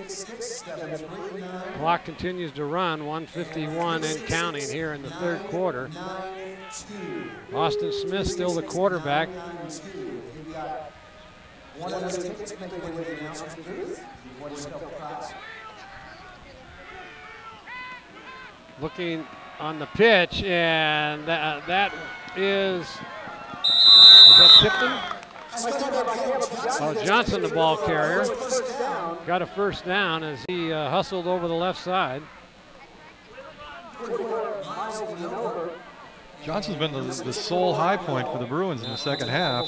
Clock continues to run, 1:51 and counting here in the third quarter. Austin Smith still the quarterback. Looking on the pitch, and that is that Tipton? Oh, Johnson, the ball carrier, got a first down as he hustled over the left side. Johnson's been the sole high point for the Bruins in the second half.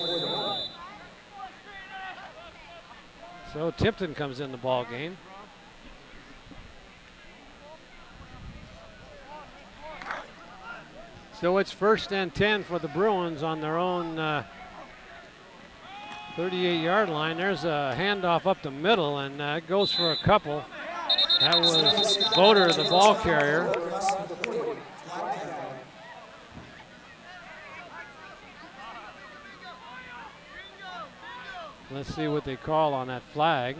So Tipton comes in the ball game. So it's 1st and 10 for the Bruins on their own 38-yard line. There's a handoff up the middle, and it goes for a couple. That was Voter, the ball carrier. Let's see what they call on that flag.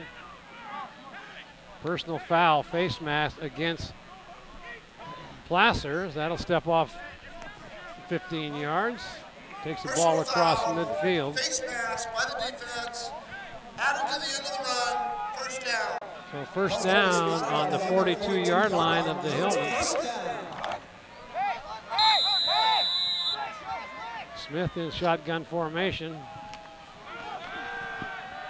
Personal foul, face mask against Placer. That'll step off 15 yards. Takes the ball across midfield. Face mask by the defense. Added to the end of the run. First down. So first down on the 42-yard line of the Hillmen. Smith in shotgun formation.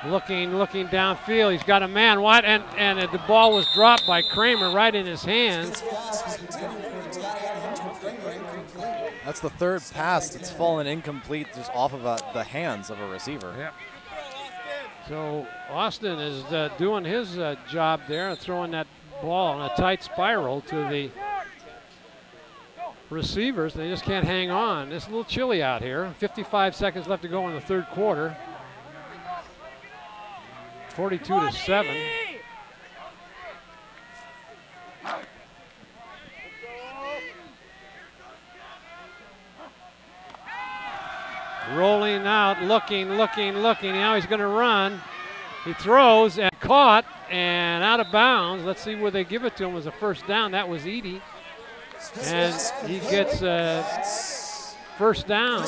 Looking downfield. He's got a man wide, and the ball was dropped by Kramer right in his hands. That's the third pass that's fallen incomplete just off of the hands of a receiver. Yep. So Austin is doing his job there, throwing that ball in a tight spiral to the receivers. They just can't hang on. It's a little chilly out here. 55 seconds left to go in the third quarter. 42-7. Rolling out, looking. Now he's going to run. He throws and caught and out of bounds. Let's see where they give it to him. It was a first down. That was Edie. And he gets first down.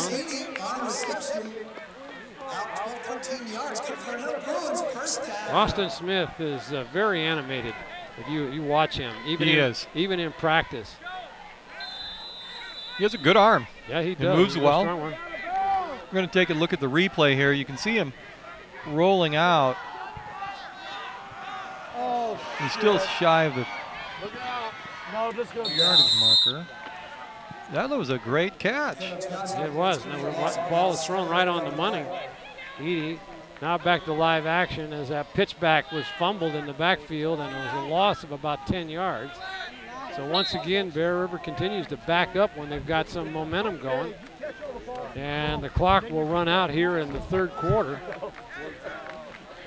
Austin Smith is very animated. If you watch him, even in practice. He has a good arm. Yeah, he does. He moves well. We're going to take a look at the replay here. You can see him rolling out. Oh, he's still shy of the no, this goes yardage marker. That was a great catch. It was. And the ball was thrown right on the money. Edie now back to live action as that pitchback was fumbled in the backfield, and it was a loss of about 10 yards. So once again, Bear River continues to back up when they've got some momentum going. And the clock will run out here in the third quarter.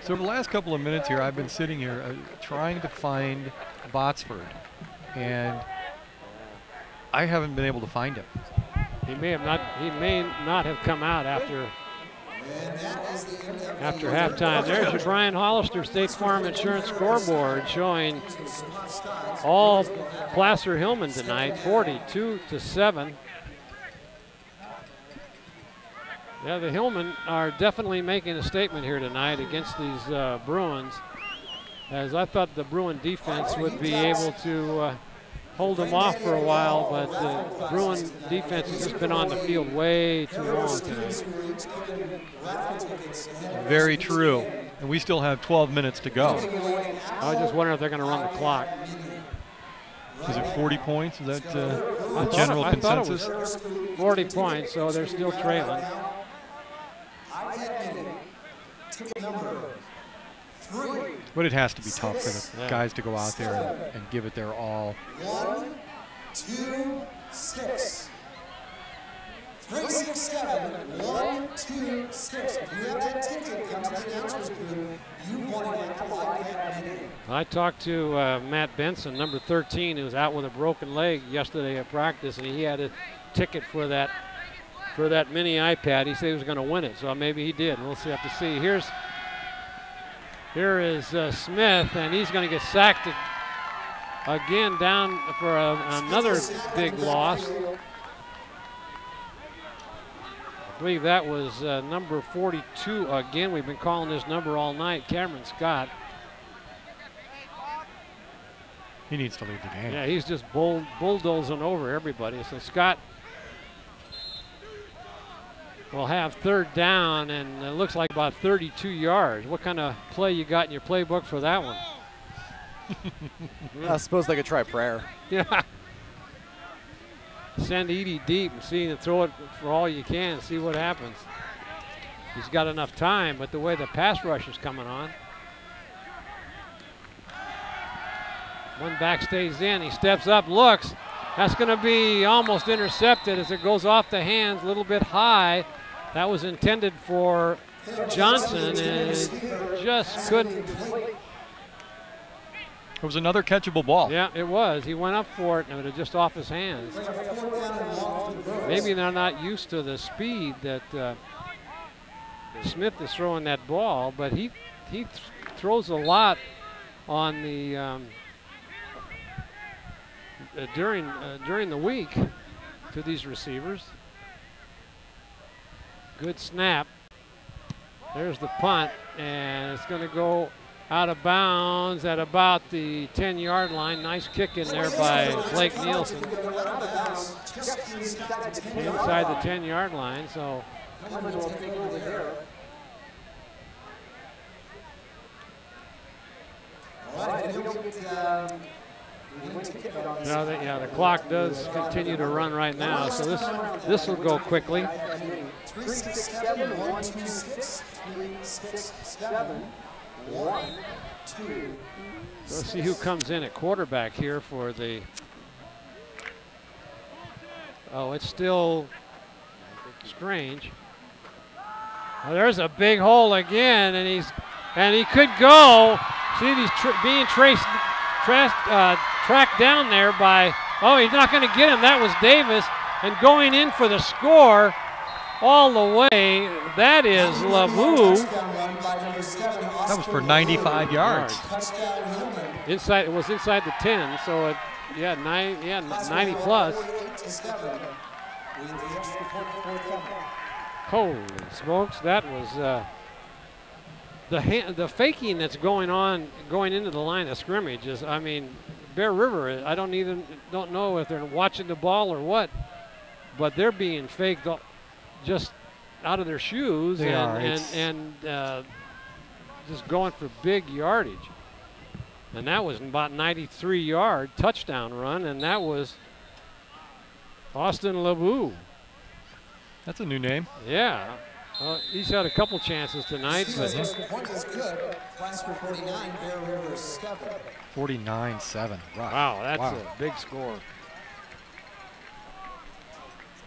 So for the last couple of minutes here, I've been sitting here trying to find Botsford, and I haven't been able to find him. He may not have come out after halftime. There's your Brian Hollister State Farm Insurance scoreboard showing all Placer Hillmen tonight, 42-7. Yeah, the Hillmen are definitely making a statement here tonight against these Bruins, as I thought the Bruin defense would be able to hold them off for a while, but the Bruin defense has just been on the field way too long tonight. Very true. And we still have 12 minutes to go. I was just wondering if they're going to run the clock. Is it 40 points? Is that the general consensus? I thought it was 40 points, so they're still trailing. But it has to be tough for the guys to go out there and give it their all. 1, 2, 6. 3, 6, 7. 1, 2, 6. If you have that ticket, come to the announcer's booth. You want to get the live meeting. I talked to Matt Benson, number 13, who was out with a broken leg yesterday at practice, and he had a ticket for that mini iPad. He said he was going to win it, so maybe he did. We'll have to see. Here is Smith, and he's going to get sacked again down for another big loss. I believe that was number 42 again. We've been calling this number all night, Cameron Scott. He needs to leave the game. Yeah, he's just bulldozing over everybody. So Scott will have third down, and it looks like about 32 yards. What kind of play you got in your playbook for that one? I suppose they could try prayer. Yeah. Send Edie deep and see and throw it for all you can and see what happens. He's got enough time, but the way the pass rush is coming on. One back stays in, he steps up, looks. That's going to be almost intercepted as it goes off the hands a little bit high. That was intended for Johnson, and it just couldn't. It was another catchable ball. Yeah, it was. He went up for it, and it was just off his hands. Maybe they're not used to the speed that Smith is throwing that ball, but he throws a lot on the during the week to these receivers. Good snap. There's the punt, and it's going to go out of bounds at about the 10-yard line. Nice kick in there by Blake Nielsen. Inside the 10-yard line, so. Yeah, the clock does continue to run right now, so this will go quickly. 3, 6, 7, 1, 2, 6, 3, 6, 7, 1, 2. Let's see who comes in at quarterback here for the. Oh, it's still Strange. Oh, there's a big hole again, and he could go. See, he's being tracked down there by. Oh, he's not going to get him. That was Davis, and going in for the score all the way. That is Lavu. That was for 95 yards. Inside, it was inside the 10, so it, 90 plus. Holy smokes, that was the faking that's going on going into the line of scrimmage is, I mean, Bear River, I don't know if they're watching the ball or what, but they're being faked just out of their shoes and just going for big yardage. And that was about 93-yard touchdown run, and that was Austin LeBou. That's a new name. Yeah. He's had a couple chances tonight. But point is good. Placer 49, Bear River 7. 49-7. Wow, that's a big score.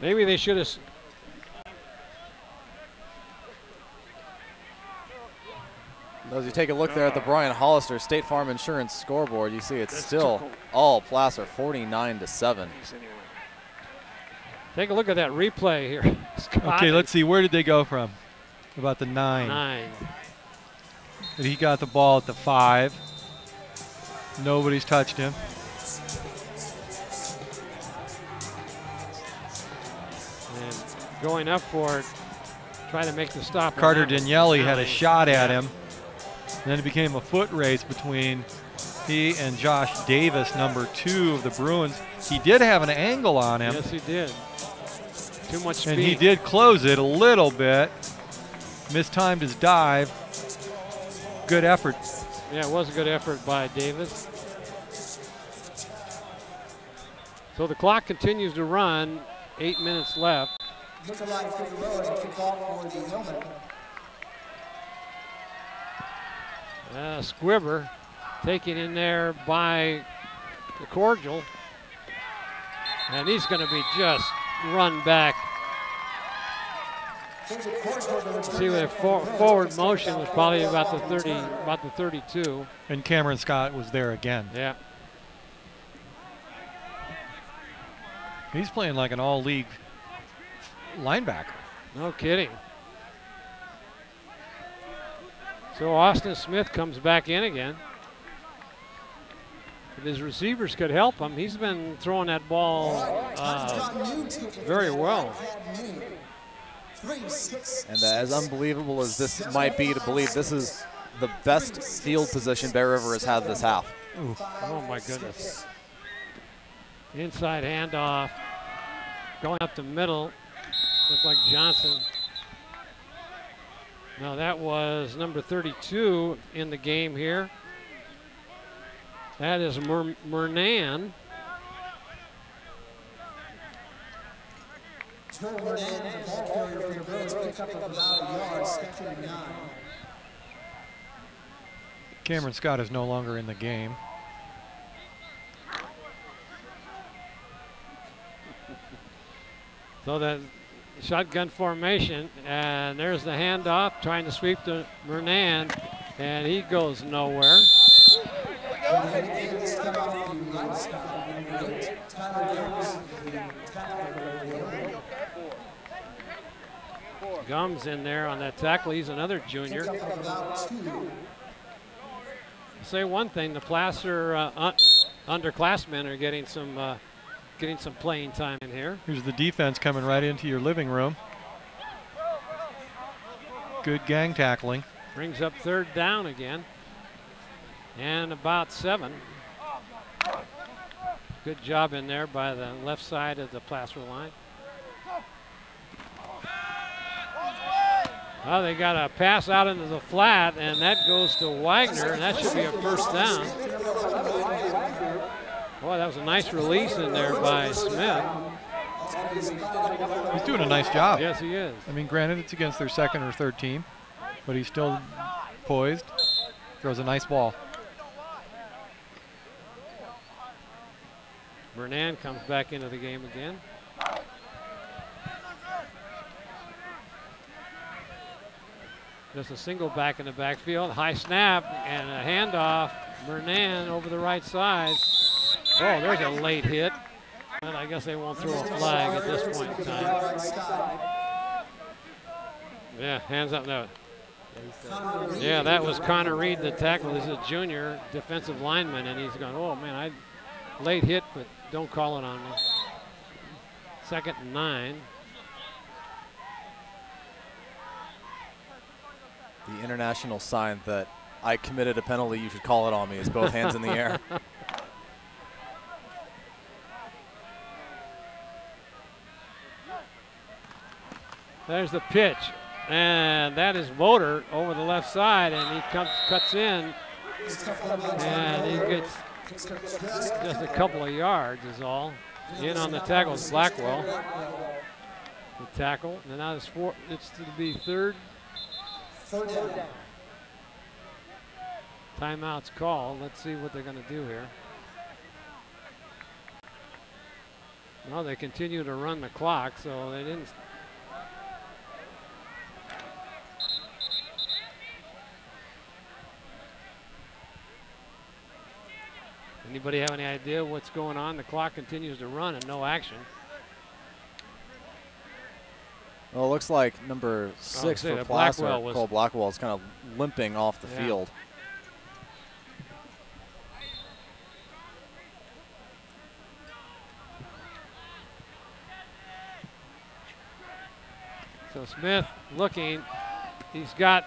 Maybe they should have. As you take a look there at the Brian Hollister State Farm Insurance scoreboard, you see it's still all Placer, 49-7. Take a look at that replay here. Okay, let's see. Where did they go from? About the 9. 9. And he got the ball at the 5. Nobody's touched him. And going up for it, trying to make the stop. Carter Daniele had a shot at him. And then it became a foot race between he and Josh Davis, number 2 of the Bruins. He did have an angle on him. Yes, he did. Too much speed. And he did close it a little bit. Mistimed his dive. Good effort. Yeah, it was a good effort by Davis. So the clock continues to run. 8 minutes left. Look alive to the road and kick off for the Hillmen. Squibber taken in there by the Cordial. And he's going to be just run back. See, their forward motion was probably about the 30, about the 32. And Cameron Scott was there again. Yeah. He's playing like an all-league linebacker. No kidding. So Austin Smith comes back in again. If his receivers could help him, he's been throwing that ball very well. And as unbelievable as this might be to believe, this is the best field position Bear River has had this half. Ooh. Oh my goodness. Inside handoff. Going up the middle. Looked like Johnson. Now that was number 32 in the game here. That is Murnan. Cameron Scott is no longer in the game. So that shotgun formation, and there's the handoff, trying to sweep to Murnan, and he goes nowhere. Gums in there on that tackle. He's another junior. I'll say one thing: the Placer underclassmen are getting some playing time in here. Here's the defense coming right into your living room. Good gang tackling. Brings up 3rd down again. And about 7. Good job in there by the left side of the Placer line. Oh, they got a pass out into the flat, and that goes to Wagner, and that should be a 1st down. Boy, that was a nice release in there by Smith. He's doing a nice job. Yes, he is. I mean, granted, it's against their 2nd or 3rd team, but he's still poised. Throws a nice ball. Bernan comes back into the game again. Just a single back in the backfield. High snap and a handoff. Bernan over the right side. Oh, there's a late hit. Well, I guess they won't throw a flag at this point in time. Yeah, hands up now. Yeah, that was Connor Reed, the tackle. He's a junior defensive lineman, and he's going, oh man, late hit, but don't call it on me. 2nd and 9. The international sign that I committed a penalty, you should call it on me, is both hands in the air. There's the pitch, and that is Motor over the left side, and he cuts in, and he gets just a couple of yards is all. In on the tackle is Blackwell. The tackle, and now it's to be third. Timeout's called. Let's see what they're going to do here. Well, they continue to run the clock, so they didn't. Anybody have any idea what's going on? The clock continues to run and no action. Well, it looks like number 6 for Placer, Cole Blackwell, is kind of limping off the field. So Smith looking, he's got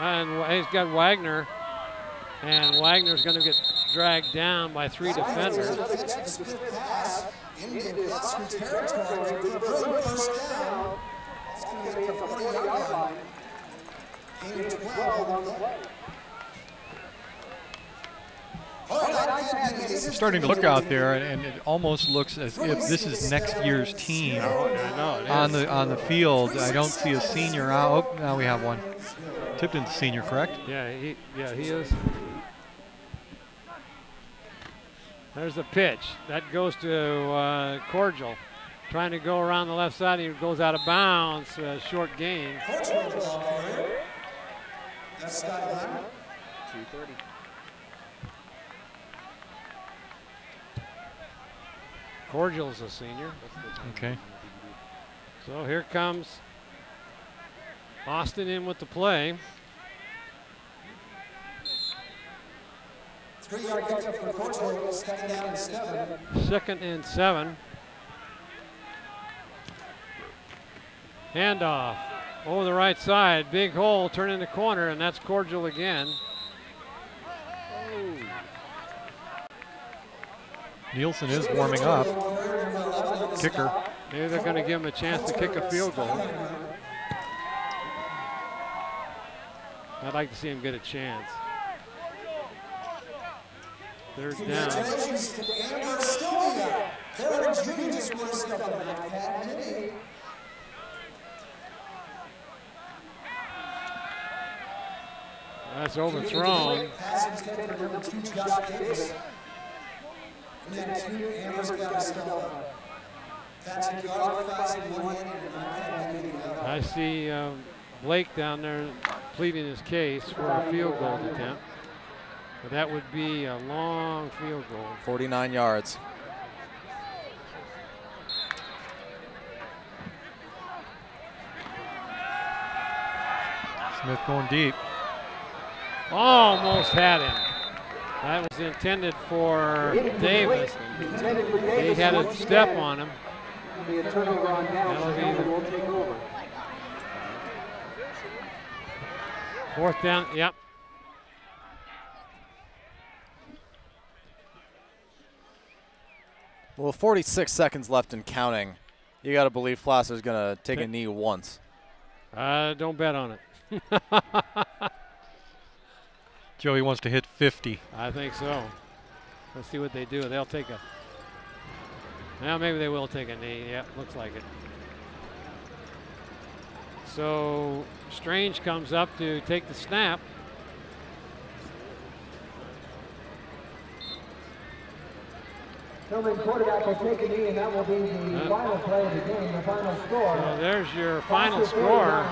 Wagner, and Wagner's going to get dragged down by 3 defenders. Starting to look out there, and it almost looks as if this is next year's team on the field. I don't see a senior out. Oh, now we have one. Tipton's a senior, correct? Yeah, he is. There's the pitch. That goes to Cordial. Trying to go around the left side. He goes out of bounds. Short gain. 2:30. Cordial's a senior. Okay. So here comes Austin in with the play. 3-yard pickup for Cordial, second down and 7. Second and 7. Handoff over the right side. Big hole, turn in the corner, and that's Cordial again. Nielsen is warming up. Kicker. Maybe they're going to give him a chance to kick a field goal. I'd like to see him get a chance. Third down. Congratulations to Andrew Sylvia. They're a junior dismissed of the Academy. That's overthrown. Pass intended for number 2, Josh Davis. And then 2, Amber's got Stella. That's a yard crossing 1 in Academy. I see Blake down there pleading his case for a field goal attempt. But that would be a long field goal. 49 yards. Smith going deep. Almost had him. That was intended for Davis. He had a step on him. That'll be fourth down. Yep. Well, 46 seconds left and counting. You got to believe Placer's going to take a knee once. Don't bet on it. Joey wants to hit 50. I think so. Let's see what they do. They'll take a. Well, maybe they will take a knee. Yeah, looks like it. So Strange comes up to take the snap. Hillman quarterback will take a knee, and that will be the final play of the game, the final score. So there's your final score,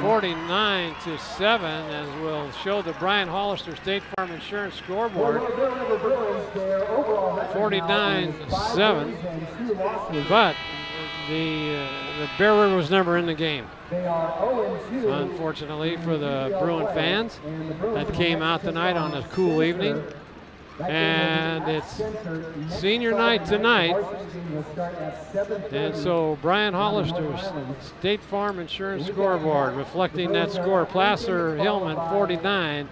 49-7, as we'll show the Brian Hollister State Farm Insurance scoreboard. 49-7, but the Bear River was never in the game. Unfortunately for the Bruin fans that came out tonight on a cool evening. And it's senior night tonight. And so Brian Hollister's State Farm Insurance scoreboard reflecting that score. Placer Hillmen 49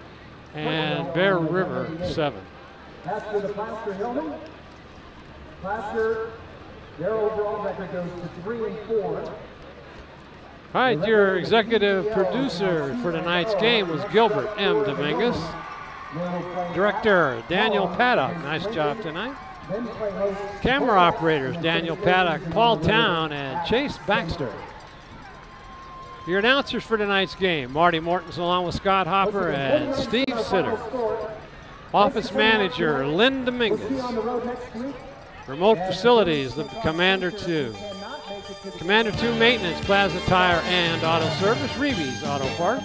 and Bear River 7. As for the Placer Hillmen, Placer, their overall record goes to 3-4. All right, your executive producer for tonight's game was Gilbert M. Dominguez. Director, Daniel Paddock. Nice job tonight. Camera operators, Daniel Paddock, Paul Town, and Chase Baxter. Your announcers for tonight's game, Marty Mortensen along with Scott Hopper and Steve Sitter. Office manager, Lynn Dominguez. Remote facilities, the Commander 2. Commander 2 maintenance, Plaza Tire and Auto Service, Reeves Auto Parts.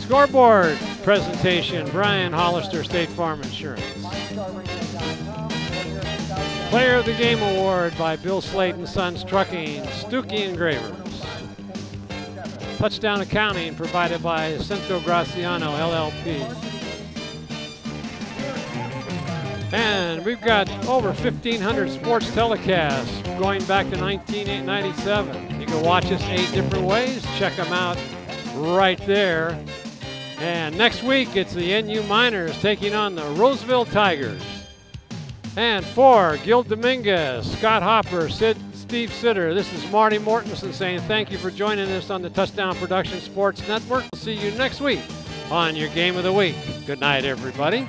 Scoreboard presentation, Brian Hollister, State Farm Insurance. Player of the Game Award by Bill Slayton, Sons Trucking, Stuckey Engravers. Touchdown accounting provided by Centro Graciano LLP. And we've got over 1,500 sports telecasts going back to 1997. You can watch us 8 different ways. Check them out right there. And next week, it's the NU Miners taking on the Roseville Tigers. And for Gil Dominguez, Scott Hopper, Steve Sitter, this is Marty Mortensen saying thank you for joining us on the Touchdown Production Sports Network. We'll see you next week on your Game of the Week. Good night, everybody.